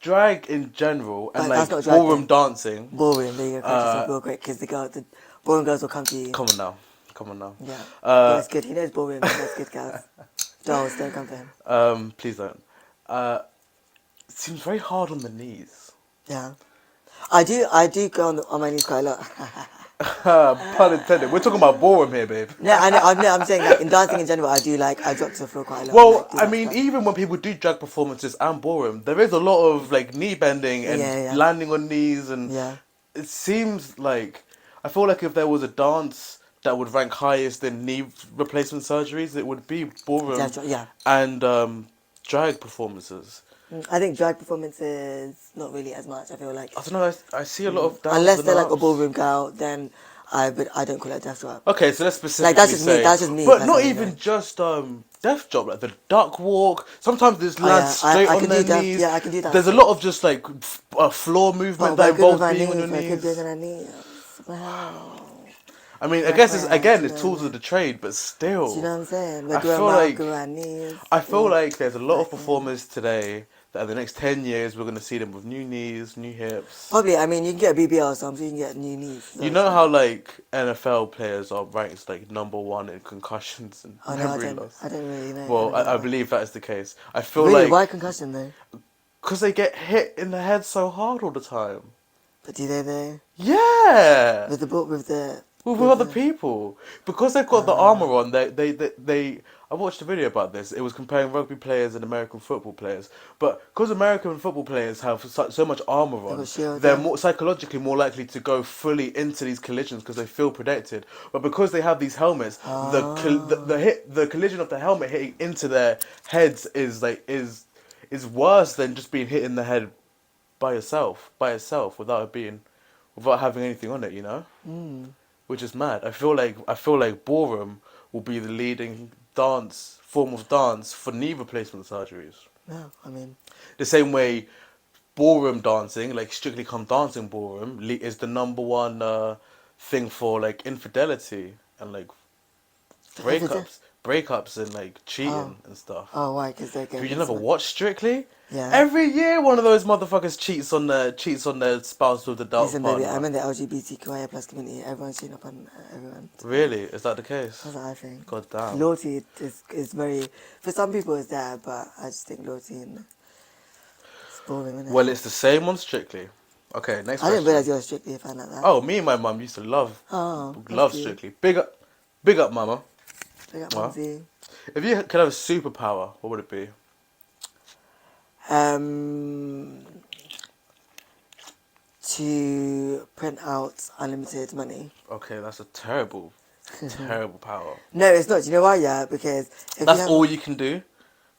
drag in general and But that's like not drag ballroom then. dancing. Ballroom, there you go. Yourself real quick because the ballroom girls will come to you. Come on now. Yeah, but it's good. He knows ballroom. That's good, guys. Dolls, don't come for him. Please don't. It seems very hard on the knees. Yeah, I do go on my knees quite a lot. Pun intended. We're talking about ballroom here, babe. No, I know. I'm saying like in dancing in general, I drop to the floor quite a lot. Well, like, do I that mean, stuff. even when people do drag performances and ballroom, there is a lot of like knee bending and Yeah. landing on knees, and Yeah. it seems like I feel like if there was a dance that would rank highest in knee replacement surgeries, it would be ballroom Yeah. and drag performances. I think drag performances not really as much. I feel like I don't know. I see a lot of downs unless and they're like a ups. ballroom girl, then I don't call it a death drop. Okay, so let's specifically Like, that's just me, say, that's just me but not personally, even though. just death job, like the duck walk. Sometimes there's lads yeah, straight I on can their do that. knees. Yeah, I can do that. There's a lot of just like floor movement that involves being on your I could be knees. on my knees. Wow. I mean, I guess it's tools of the trade, but still. Do you know what I'm saying? I feel like knees. I feel like there's a lot of performers today that in the next 10 years we're going to see them with new knees, new hips. Probably, I mean, you can get a BBL, so I'm sure you can get new knees. So. You know how like NFL players are ranked like #1 in concussions and Oh, no, memory loss? I don't really know. Well, I believe that is the case. I feel Really? like Why concussion though? because they get hit in the head so hard all the time. But do they though? Yeah. With the with other people because they've got the armor on. They I watched a video about this. It was comparing rugby players and American football players. But because American football players have so much armor on, they're more psychologically more likely to go fully into these collisions because they feel protected. But because they have these helmets, the collision of the helmet hitting into their heads is worse than just being hit in the head by itself without having anything on it. You know. Which is mad. I feel like ballroom will be the leading form of dance for knee replacement surgeries. Yeah, I mean, The same way ballroom dancing, like Strictly Come Dancing ballroom, is the number one thing for like infidelity and like breakups and like cheating and stuff. Oh, why? Because they're getting. You never watched Strictly? Yeah. Every year, one of those motherfuckers cheats on their spouse with the dance Listen, partner. baby, I'm in the LGBTQIA plus community. Everyone's cheating up on everyone. Really? Is that the case? That's what I think. God damn. Loyalty is very, for some people it's there, but I just think loyalty and it's boring, isn't it? Well, it's the same on Strictly. Okay, next question. I didn't realise you were Strictly a fan like that. Oh, me and my mum used to love that's cute. Strictly. Big up, mama. Big up, Mumsy. If you could have a superpower, what would it be? To print out unlimited money. Okay, that's a terrible power. No, it's not. Do you know why? Yeah, because if That's you have, all you can do?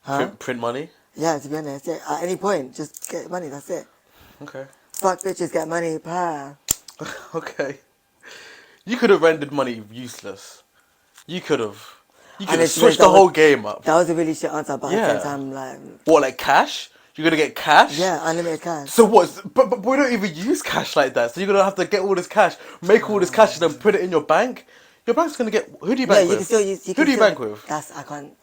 Huh? Print money? Yeah, to be honest, yeah, at any point, just get money. That's it. Okay. Fuck bitches, get money. Pa. Okay. You could have rendered money useless. You could have And it's switched that the whole was- game up. That was a really shit answer, but at Yeah. the same time, like, What, like cash? You're gonna get cash? yeah, unlimited cash. So what? But we don't even use cash like that. So you're gonna have to get all this cash, make all this cash, and then put it in your bank. Your bank's gonna get. Who do you bank you with? can still use. Who do you bank with? I can't.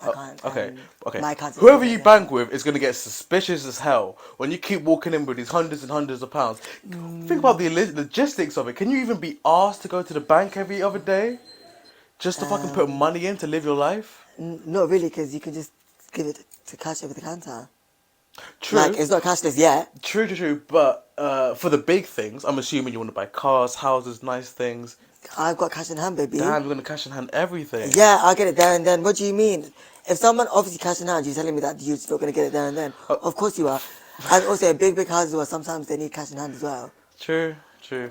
Okay. My account's Whoever you yeah. bank with is gonna get suspicious as hell when you keep walking in with these hundreds and hundreds of pounds. Think about the logistics of it. Can you even be asked to go to the bank every other day just to fucking put money in to live your life? Not really, because you can just give it to cash over the counter. True. Like, it's not cashless yet. True. But for the big things, I'm assuming you want to buy cars, houses, nice things. I've got cash in hand, baby. Damn, you're gonna cash in hand everything. Yeah, I'll get it there and then. What do you mean? If someone obviously cash in hand, you're telling me that you're still going to get it there and then. Of course you are. And also, big houses, well, sometimes they need cash in hand as well. True.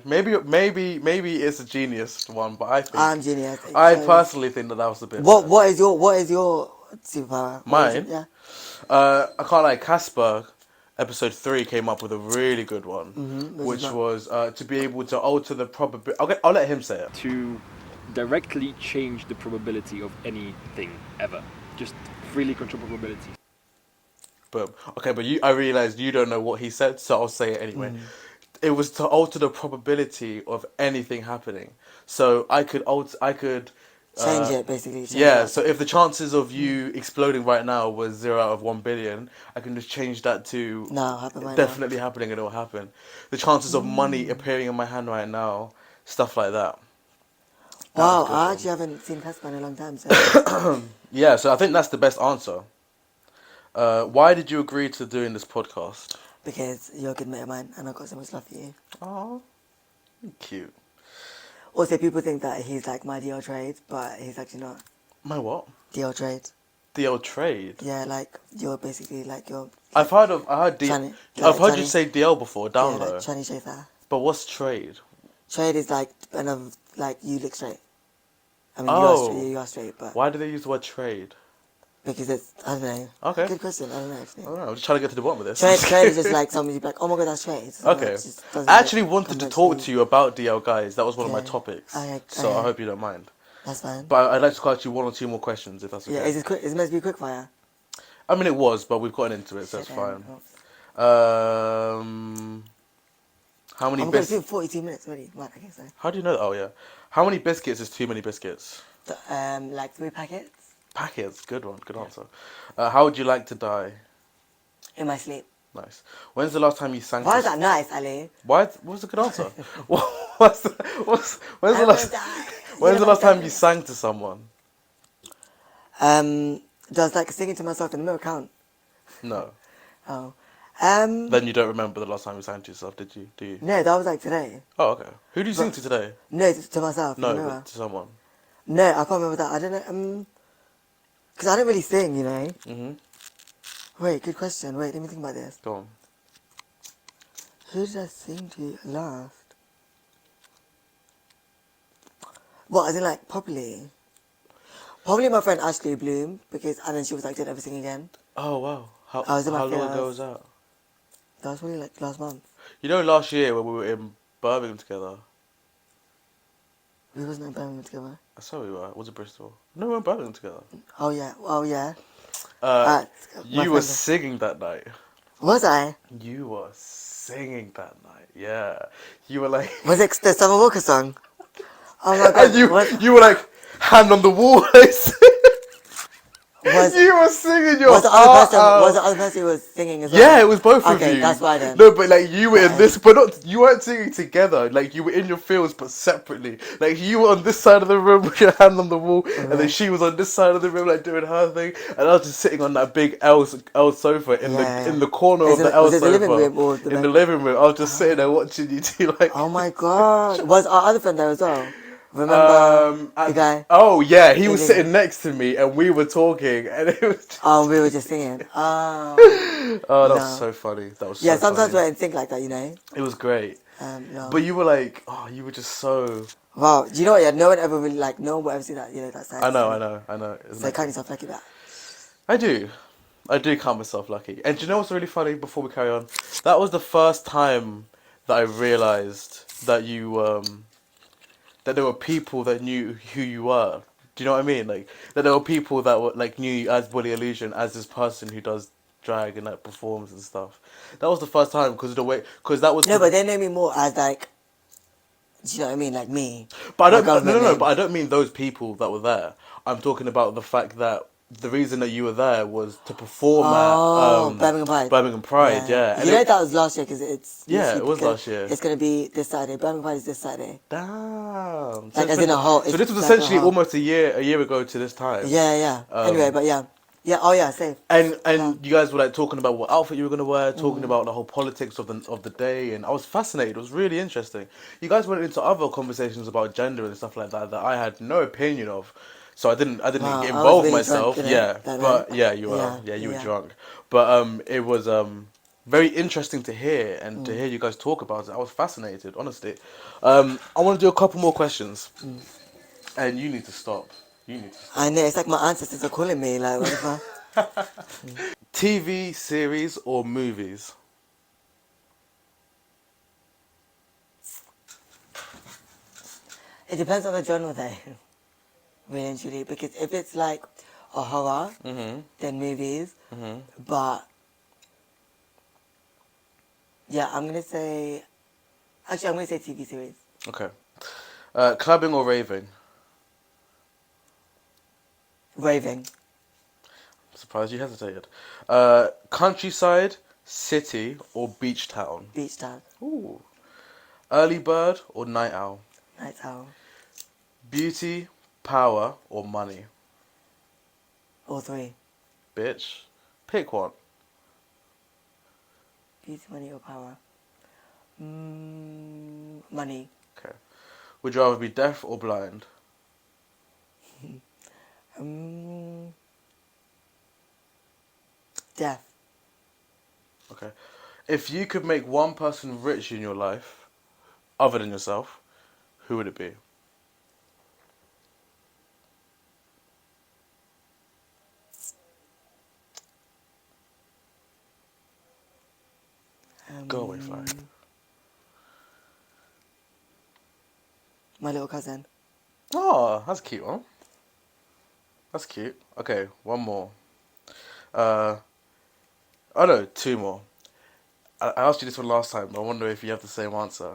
Maybe it's a genius one, but I think I'm genius. I personally think that was a bit. What is your superpower? Mine? Yeah. I can't lie. Casper, episode 3 came up with a really good one, which was to be able to alter the probability. I'll let him say it. To directly change the probability of anything ever. Just freely control probabilities. But I realized you don't know what he said, so I'll say it anyway. It was to alter the probability of anything happening. So I could Change it, basically. So if the chances of you exploding right now was 0 out of 1 billion, I can just change that to definitely happening and it will happen. The chances of money appearing in my hand right now, stuff like that. Wow, I actually haven't seen Casper in a long time. So. Yeah, so I think that's the best answer. Why did you agree to doing this podcast? Because you're a good mate of mine and I've got so much love for you. Oh, cute. Also, people think that he's like my DL trade, but he's actually not. My what? DL trade. DL trade? Yeah, like, you're basically like you're... I've heard you say DL before, down low. Yeah, like Chinese chaser. But what's trade? Trade is like, like you look straight. I mean, you are straight, but... Why do they use the word trade? Because it's, I don't know. Okay. Good question, I don't know actually. I don't know, I'm just trying to get to the bottom of this. Trade is just like somebody be like, oh my god, that's trade. So Okay. I actually wanted to talk to you about DL guys. That was one of my topics. So I hope you don't mind. That's fine. But I'd like to ask you 1 or 2 more questions if that's okay. Yeah, is it meant to be quick fire? I mean, it was, but we've gotten into it, so it's fine. How many biscuits? I'm going to 42 minutes already. Right, okay, so. How do you know that? Oh, yeah. How many biscuits is too many biscuits? Like 3 packets. Packets. Good one. Good answer. How would you like to die? In my sleep. Nice. When's the last time you sang? Why is that nice, Ali? What was a good answer? When's the last time you sang to someone? Does like singing to myself in the mirror count? No. Oh. Then you don't remember the last time you sang to yourself, did you? Do you? No, that was like today. Oh, okay. Who do you sing to today? No, to myself. in the No, mirror. but to someone. No, I can't remember that. I don't know. Because I don't really sing, you know. Mhm. Wait, good question. Wait, let me think about this. Go on. Who did I sing to last? What, as in like properly? Probably my friend Ashley Bloom, and then she was like, did everything again. Oh wow. How I was in my how long feels. ago was that? That was probably like last month. You know, last year when we were in Birmingham together. We wasn't in Birmingham together. I saw we were. Was it Bristol? No, we were in Birmingham together. Oh yeah, Uh, my you were friend- singing that night. Was I? You were singing that night. Yeah. You were like. Was it the Summer Walker song? Oh my god. And you was, you were like hand on the wall. was, You were singing your was the heart other person? out. Was the other person who was singing as well? Yeah, it was both of Okay, you. that's why then. No, but like you were in Right. this, but not. You weren't singing together. Like you were in your fields, but separately. Like you were on this side of the room with your hand on the wall, and then Right. she was on this side of the room, like doing her thing, and I was just sitting on that big L sofa in Yeah, the corner Is of it- the L was it sofa the living room or the in bed? the living room. I was just sitting there watching you two like. Oh my god. Was our other friend there as well? Remember the and- guy? Oh yeah, he was Yeah. sitting next to me, and we were talking, and it was. Just, Oh, we were just singing. Oh. oh, that No. was so funny. That was Yeah, so sometimes funny. we're in sync like that, you know? It was great. No. But you were like, oh, you were just so. Wow, do you know what? Yeah, no one ever really, like, no one will ever see that, you know, that side. I know. Isn't So it? count yourself lucky that. I do count myself lucky. And do you know what's really funny? Before we carry on, that was the first time that I realized that that there were people that knew who you were. Do you know what I mean? Like that there were people that were like knew you as Bully Illusion, as this person who does drag and like performs and stuff. That was the first time because of the way, because that was. No, but they know me more as, like, do you know what I mean? Like me. But I My don't. government No. name. But I don't mean those people that were there. I'm talking about the fact that the reason that you were there was to perform Oh, at Birmingham Pride. Birmingham Pride, yeah. And You know that was last year because it's... Yeah, literally it was because last year. It's going to be this Saturday. Birmingham Pride is this Saturday. Damn. Like, as in a whole... So it's this was like a essentially whole- almost a year ago to this time. Yeah. Anyway, but yeah. Yeah, oh yeah, safe. And Yeah. you guys were like talking about what outfit you were gonna wear, talking about the whole politics of the day, and I was fascinated. It was really interesting. You guys went into other conversations about gender and stuff like that I had no opinion of, so I didn't Wow, I was get involved really myself. drunk, you know, Yeah, that but night. yeah, you were. Yeah, Yeah, you were yeah. drunk. But it was very interesting to hear and to hear you guys talk about it. I was fascinated, honestly. I want to do a couple more questions, and you need to stop. You need to stop. I know, it's like my ancestors are calling me, like, what the fuck? TV series or movies? It depends on the genre though, really and truly. Because if it's like a horror, then movies. But yeah, I'm gonna say TV series. Okay. Clubbing or raving? Raving, I'm surprised you hesitated. Countryside, city, or beach town? beach town, Ooh. Early bird or night owl? night owl, Beauty, power, or money? all three. Bitch. Pick one. Beauty, money, or power. Money. Okay. Would you rather be deaf or blind? Death. Okay. If you could make one person rich in your life, other than yourself, who would it be? Go away, Fly. My little cousin. Oh, that's a cute one. That's cute. Okay, one more. Oh no, two more. I asked you this one last time, but I wonder if you have the same answer.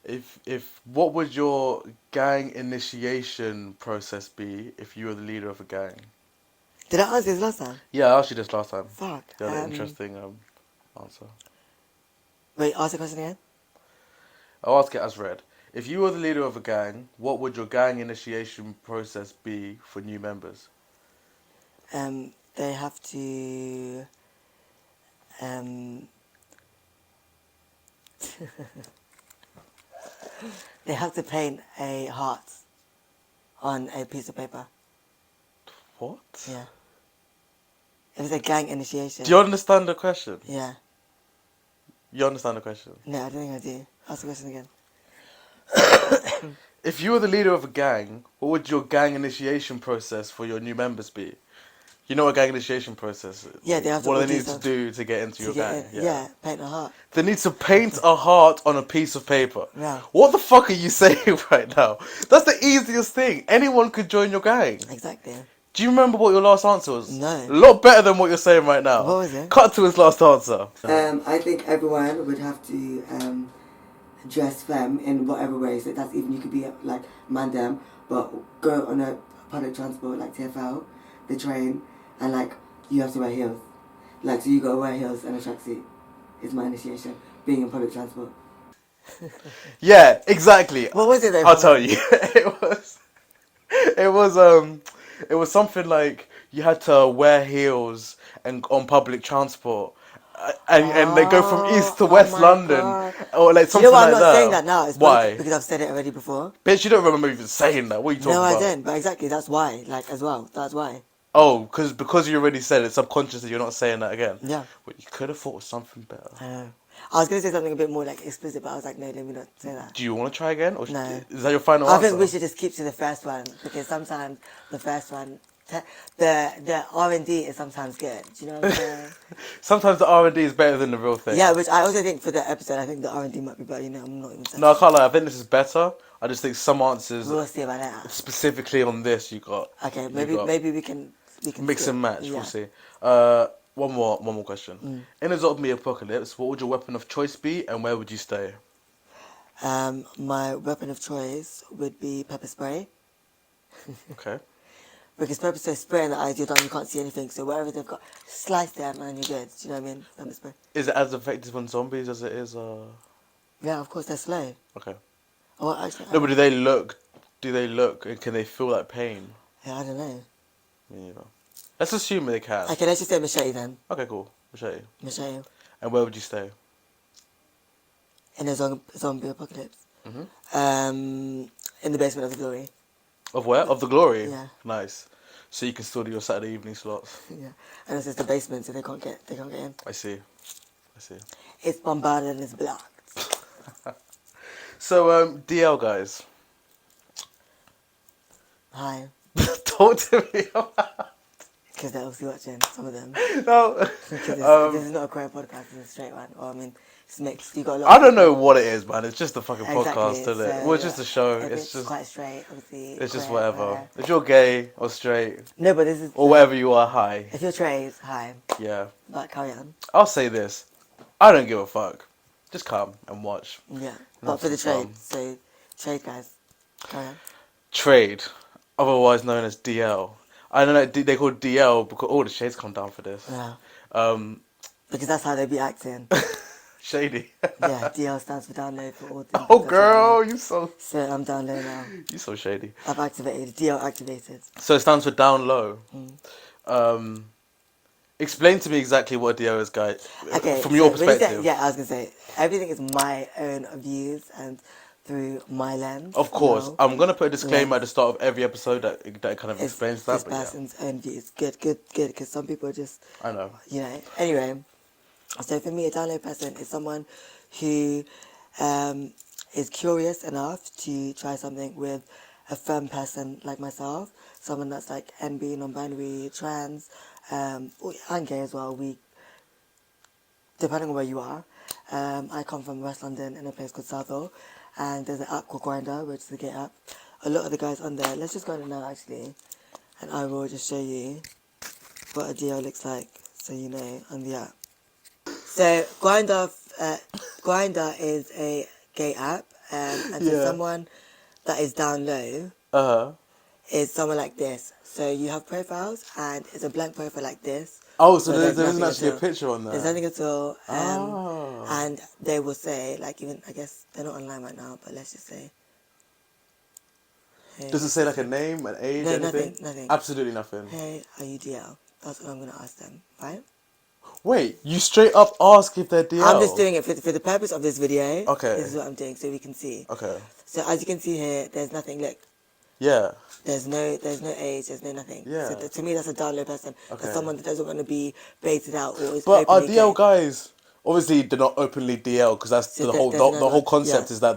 If what would your gang initiation process be if you were the leader of a gang? Did I ask this last time? Yeah, I asked you this last time. Fuck. You had an interesting answer. Wait, ask the question again. I'll ask it as read. If you were the leader of a gang, what would your gang initiation process be for new members? They have to they have to paint a heart on a piece of paper. What? Yeah. It was a gang initiation. Do you understand the question? Yeah. You understand the question? No, I don't think I do. Ask the question again. If you were the leader of a gang, what would your gang initiation process for your new members be? You know what gang initiation process is? Yeah, they have to What do all they do need to stuff do to get into your gang? Yeah, paint a heart. They need to paint a heart on a piece of paper. Yeah. What the fuck are you saying right now? That's the easiest thing. Anyone could join your gang. Exactly. Do you remember what your last answer was? No. A lot better than what you're saying right now. What was it? Cut to his last answer. I think everyone would have to dress femme in whatever way. So that's even you could be like mandem, but go on a public transport like TFL, the train, and like you have to wear heels. Like so you gotta wear heels and a tracksuit. Is my initiation being in public transport. Yeah, exactly. What was it though? I'll tell you. It was something like you had to wear heels and on public transport. And they go from east to west my London, God. or like You something know why I'm like not that. saying that now? It's Why? because I've said it already before. Bitch, you don't remember even saying that. What are you talking No, about? I didn't. But exactly, that's why. Like as well, that's why. Oh, because you already said it subconsciously. You're not saying that again. Yeah. But you could have thought of something better. I know. I was gonna say something a bit more like explicit, but I was like, no, let me not say that. Do you want to try again, or No. is that your final I answer? think we should just keep to the first one because sometimes the first one, the R&D is sometimes good. Do you know what I'm saying? Sometimes the R&D is better than the real thing. Yeah, which I also think for the episode, I think the R&D might be better. You know, I'm not even saying. No, I can't lie. I think this is better. I just think some answers, We'll see about that. specifically on this, you got. Okay, you maybe got maybe we can mix skip. and match. Yeah. We'll see. One more question. In a zombie apocalypse, what would your weapon of choice be, and where would you stay? My weapon of choice would be pepper spray. Okay. Because pepper spray in the eyes, you're done, you can't see anything. So wherever they've got, slice them and you're good. Do you know what I mean? Pepper spray. Is it as effective on zombies as it is? Yeah, of course, they're slow. Okay. Oh, actually, No, but do they look? And can they feel like pain? yeah, I don't know. Me neither. Let's assume they can. Okay, let's just say machete then. Okay, cool. Machete. Machete. And where would you stay? In a zombie apocalypse. Mhm. In the basement of the glory. Of where? Of the Glory? Yeah. Nice. So you can still do your Saturday evening slots. Yeah. And it's just the basement, so they can't get in. I see. It's bombarded and it's blocked. So, DL guys. Hi. Talk to me about... Because they're obviously watching, some of them. No. Because this is not a queer podcast, it's a straight one. Or, I mean, it's mixed. You got a lot I of don't people. know what it is, man. It's just a fucking Exactly, podcast, isn't it? so, Well, it's just a show. if It's just... quite straight, obviously. It's just queer, whatever. queer. If you're gay or straight No, but this is... or whatever you are, hi. If you're trays, hi. Yeah. But carry on. I'll say this. I don't give a fuck. Just come and watch. Yeah. But Not for the some trade, so trade guys, carry on. Trade, otherwise known as DL. I don't know, they call it DL because all the shades come down for this. Yeah. Because that's how they be acting. Shady. Yeah, DL stands for download for all things. Oh girl, you so download now. you so shady. I've activated, DL activated. So it stands for down low. Explain to me exactly what DL is, guys. Okay. From your so when you say- perspective. yeah, I was going to say, everything is my own views and through my lens. Of course. you know. I'm gonna put a disclaimer Yeah. at the start of every episode that kind of It's explains that. this But yeah, person's own views. Good. Because some people are just, I know. you know. Anyway, so for me, a download person is someone who is curious enough to try something with a femme person like myself. Someone that's like NB, non-binary, trans, and gay as well. Depending on where you are. I come from West London in a place called Southall. And there's an app called Grindr, which is a gay app. A lot of the guys on there, let's just go on it now actually. And I will just show you what a DL looks like, so you know, on the app. So Grindr is a gay app, and so Yeah. someone that is down low is someone like this. So you have profiles, and it's a blank profile like this. Oh, so there's there isn't nothing actually at a all. picture on there. There's nothing at all. Oh. And they will say, like, even, I guess they're not online right now, but let's just say. Hey, Does it say like a name, an age, No, anything? nothing. Absolutely nothing. Hey, are you DL? That's what I'm going to ask them, right? Wait, you straight up ask if they're DL? I'm just doing it for the purpose of this video. Okay. This is what I'm doing, so we can see. Okay. So as you can see here, there's nothing. Look, Yeah. there's no age, there's no nothing. Yeah. So to me, that's a down low person. Okay. That's someone that doesn't want to be baited out or is But are openly DL gay. guys? Obviously, they're not openly DL because that's So the there- whole there's the whole another- concept yeah. is that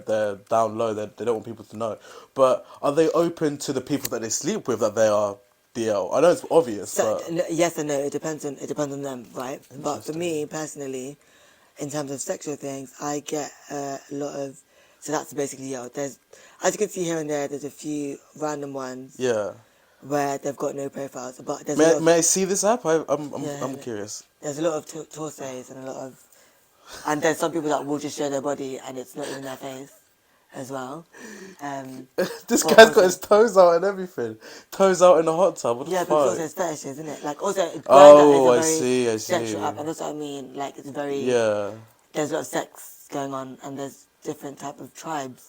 they're down low. They don't want people to know. But are they open to the people that they sleep with that they are DL? I know it's obvious, So, but yes and no. It depends on them, right? But for me personally, in terms of sexual things, I get a lot of. So that's basically There's, as you can see here and there's a few random ones yeah. where they've got no profiles. But there's a lot of, May I see this app? I'm Yeah. curious. there's a lot of torsos and a lot of, and there's some people that will just show their body and it's not even their face, as well. This Well, guy's also- got his toes out and everything. Toes out in the hot tub. What the Yeah, fuck? because also it's fetishes, isn't it? Like also, Grindr Oh, I is a very see, I sexual see. app, and that's what I mean. Like it's very Yeah. there's a lot of sex going on, and there's different type of tribes.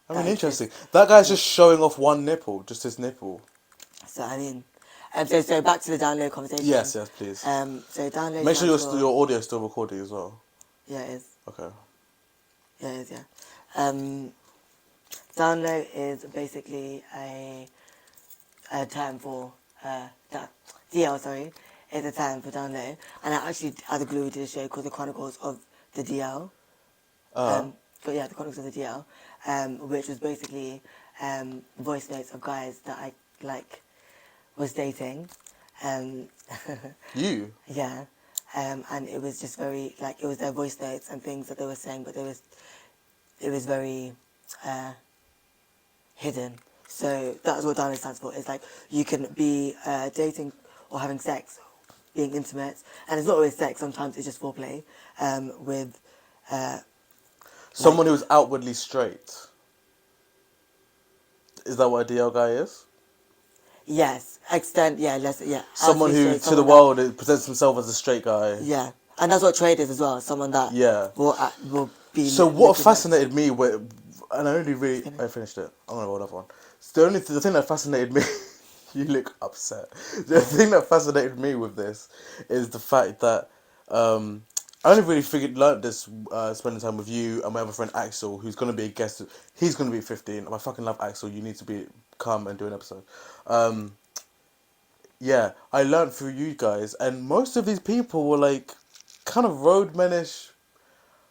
I mean, that interesting. exist. That guy's just showing off one nipple, just his nipple. So I mean, so back to the download conversation. Yes, please. So download. Make sure stands for- your audio's still recording as well. Yeah, it is. Okay. Yeah, it is. Yeah. Download is basically a term for DL. Sorry, is a term for download, and I actually had a glue did a show called The Chronicles of the DL. But yeah, The Chronicles of the DL, which was basically voice notes of guys that I was dating. You? Yeah, and it was just very it was their voice notes and things that they were saying, but it was very hidden. So that's what download stands for. It's like you can be dating or having sex, being intimate, and it's not always sex. Sometimes it's just foreplay with. Someone who's outwardly straight. Is that what a DL guy is? Yes, Someone outwardly who, straight, to the someone world, it presents himself as a straight guy. that, yeah, and that's what trade is as well. Someone that Yeah. will be. So what looking at- fascinated me, and I only really, I finished it. I'm gonna roll another one. So the thing that fascinated me, you look upset. The thing that fascinated me with this is the fact that I only really learnt this spending time with you and my other friend Axel, who's gonna be a guest. He's gonna be 15. I fucking love Axel. You need to come and do an episode. Yeah, I learnt through you guys, and most of these people were kind of roadmenish,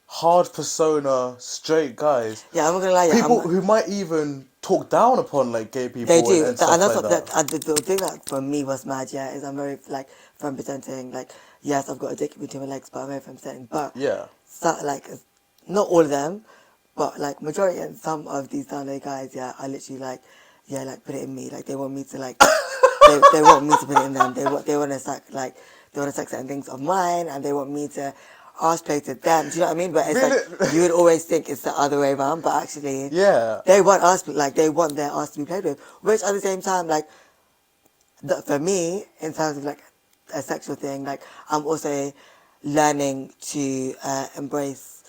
hard persona, straight guys. Yeah, I'm not gonna lie. Yeah, People who might even talk down upon gay people. They do, and stuff that's like what that. the thing that for me was mad. Yeah, is I'm very firm presenting. Yes, I've got a dick between my legs, but I'm very firm presenting. But Yeah. not all of them, but majority and some of these download guys, yeah, are literally put it in me. They want me to they want me to put it in them. They want to suck certain things of mine, and they want me to arse play to them. Do you know what I mean? But it's Really? you would always think it's the other way around, but actually, Yeah. they want us they want their ass to be played with. Which at the same time, for me, in terms of a sexual thing, I'm also learning to embrace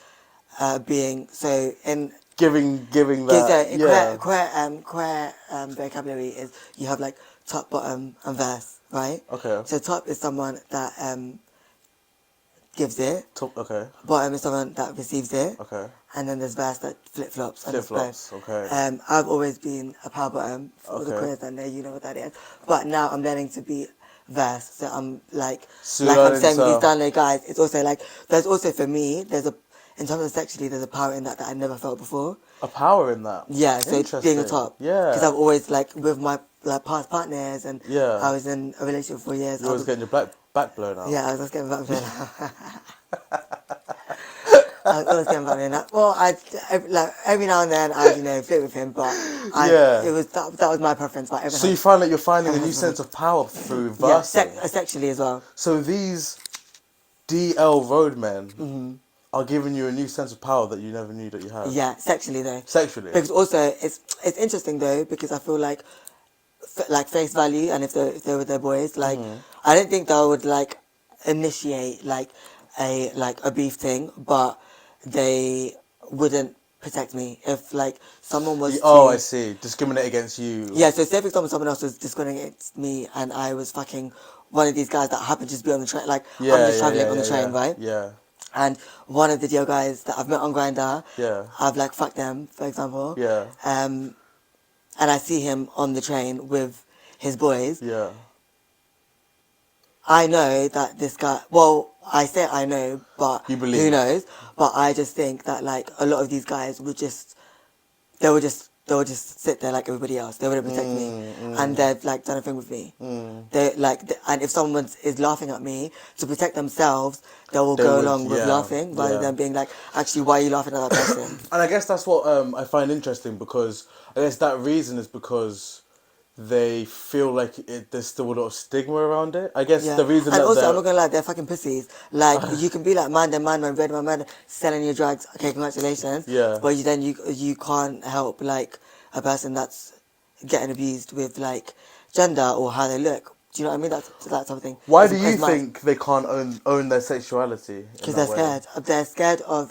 being so in. Giving that. Yeah. Queer vocabulary is you have top, bottom, and verse, right? Okay. So top is someone that gives it. Okay. Bottom is someone that receives it. Okay. And then there's verse that flip-flops. And it's Flip-flops, both. okay. I've always been a power bottom for the Okay. queers and you know what that is. But now I'm learning to be verse. So I'm So I'm learning saying with to- these download guys, it's also there's also for me, in terms of sexually, there's a power in that I never felt before. A power in that. Yeah, so being a Interesting. top. Yeah. Because I've always, with my past partners and Yeah. I was in a relationship for years. You're always getting your back blown out. Yeah, I was just getting back there. I was always getting back there. Well, every now and then I'd flirt with him, but Yeah. it was that was my preference. But So you find that you're finding a new sense of power through versing. sexually as well. So these DL roadmen Mm-hmm. are giving you a new sense of power that you never knew that you had. Yeah, sexually though. Sexually. Because also it's interesting though because I feel like face value and if they were their boys I don't think they would initiate a beef thing, but they wouldn't protect me. If like someone was Oh, to, I see. Discriminate against you. yeah, so say for example someone else was discriminating against me and I was fucking one of these guys that happened to just be on the train, like Yeah, I'm just yeah, travelling yeah, on the yeah, train, yeah. right? Yeah. And one of the deal guys that I've met on Grindr, Yeah. I've like fucked them, for example. Yeah. And I see him on the train with his boys. Yeah. I know that this guy, well, I say I know, but You believe. who knows? But I just think that like a lot of these guys would just, they would just sit there like everybody else. They wouldn't protect me. And they've like done a thing with me. They like, and if someone is laughing at me, to protect themselves, they will go would, along with yeah, laughing rather yeah. than being like, actually, why are you laughing at that person? And I guess that's what I find interesting, because I guess that reason is because they feel like there's still a lot of stigma around it. I guess Yeah. the reason And that also, they're- I'm not gonna lie, they're fucking pussies. Like, you can be like, man, red man, selling your drugs. Okay, congratulations. Yeah. But then you can't help like a person that's getting abused with like gender or how they look. Do you know what I mean? That's something. Why do you think they can't own their sexuality? Because they're scared. They're scared of.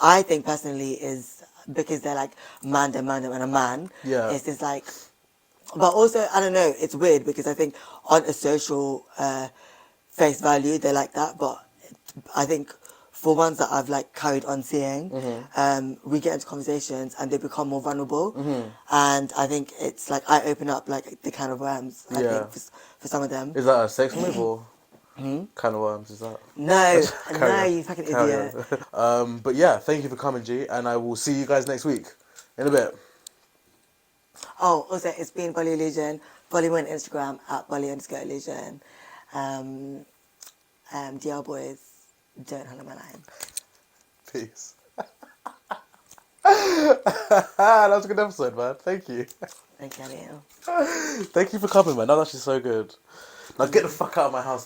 I think personally is because they're like man, and a man. Yeah. It's just like. But also, I don't know, it's weird because I think on a social face value, they're like that. But I think for ones that I've like carried on seeing, we get into conversations and they become more vulnerable. And I think it's like I open up like the can of worms, I think, for some of them. Is that a sex move or kind of worms? Is that? No, Carry on. you fucking Carry idiot. on. But yeah, thank you for coming, G, and I will see you guys next week. In a bit. Oh, also, it's been Bolly Illusion. Follow me on Instagram at Bolly_Illusion. DL boys, don't handle my line. Peace. That was a good episode, man. Thank you. Thank you, Neil. Thank you for coming, man. That was actually so good. Now get the fuck out of my house.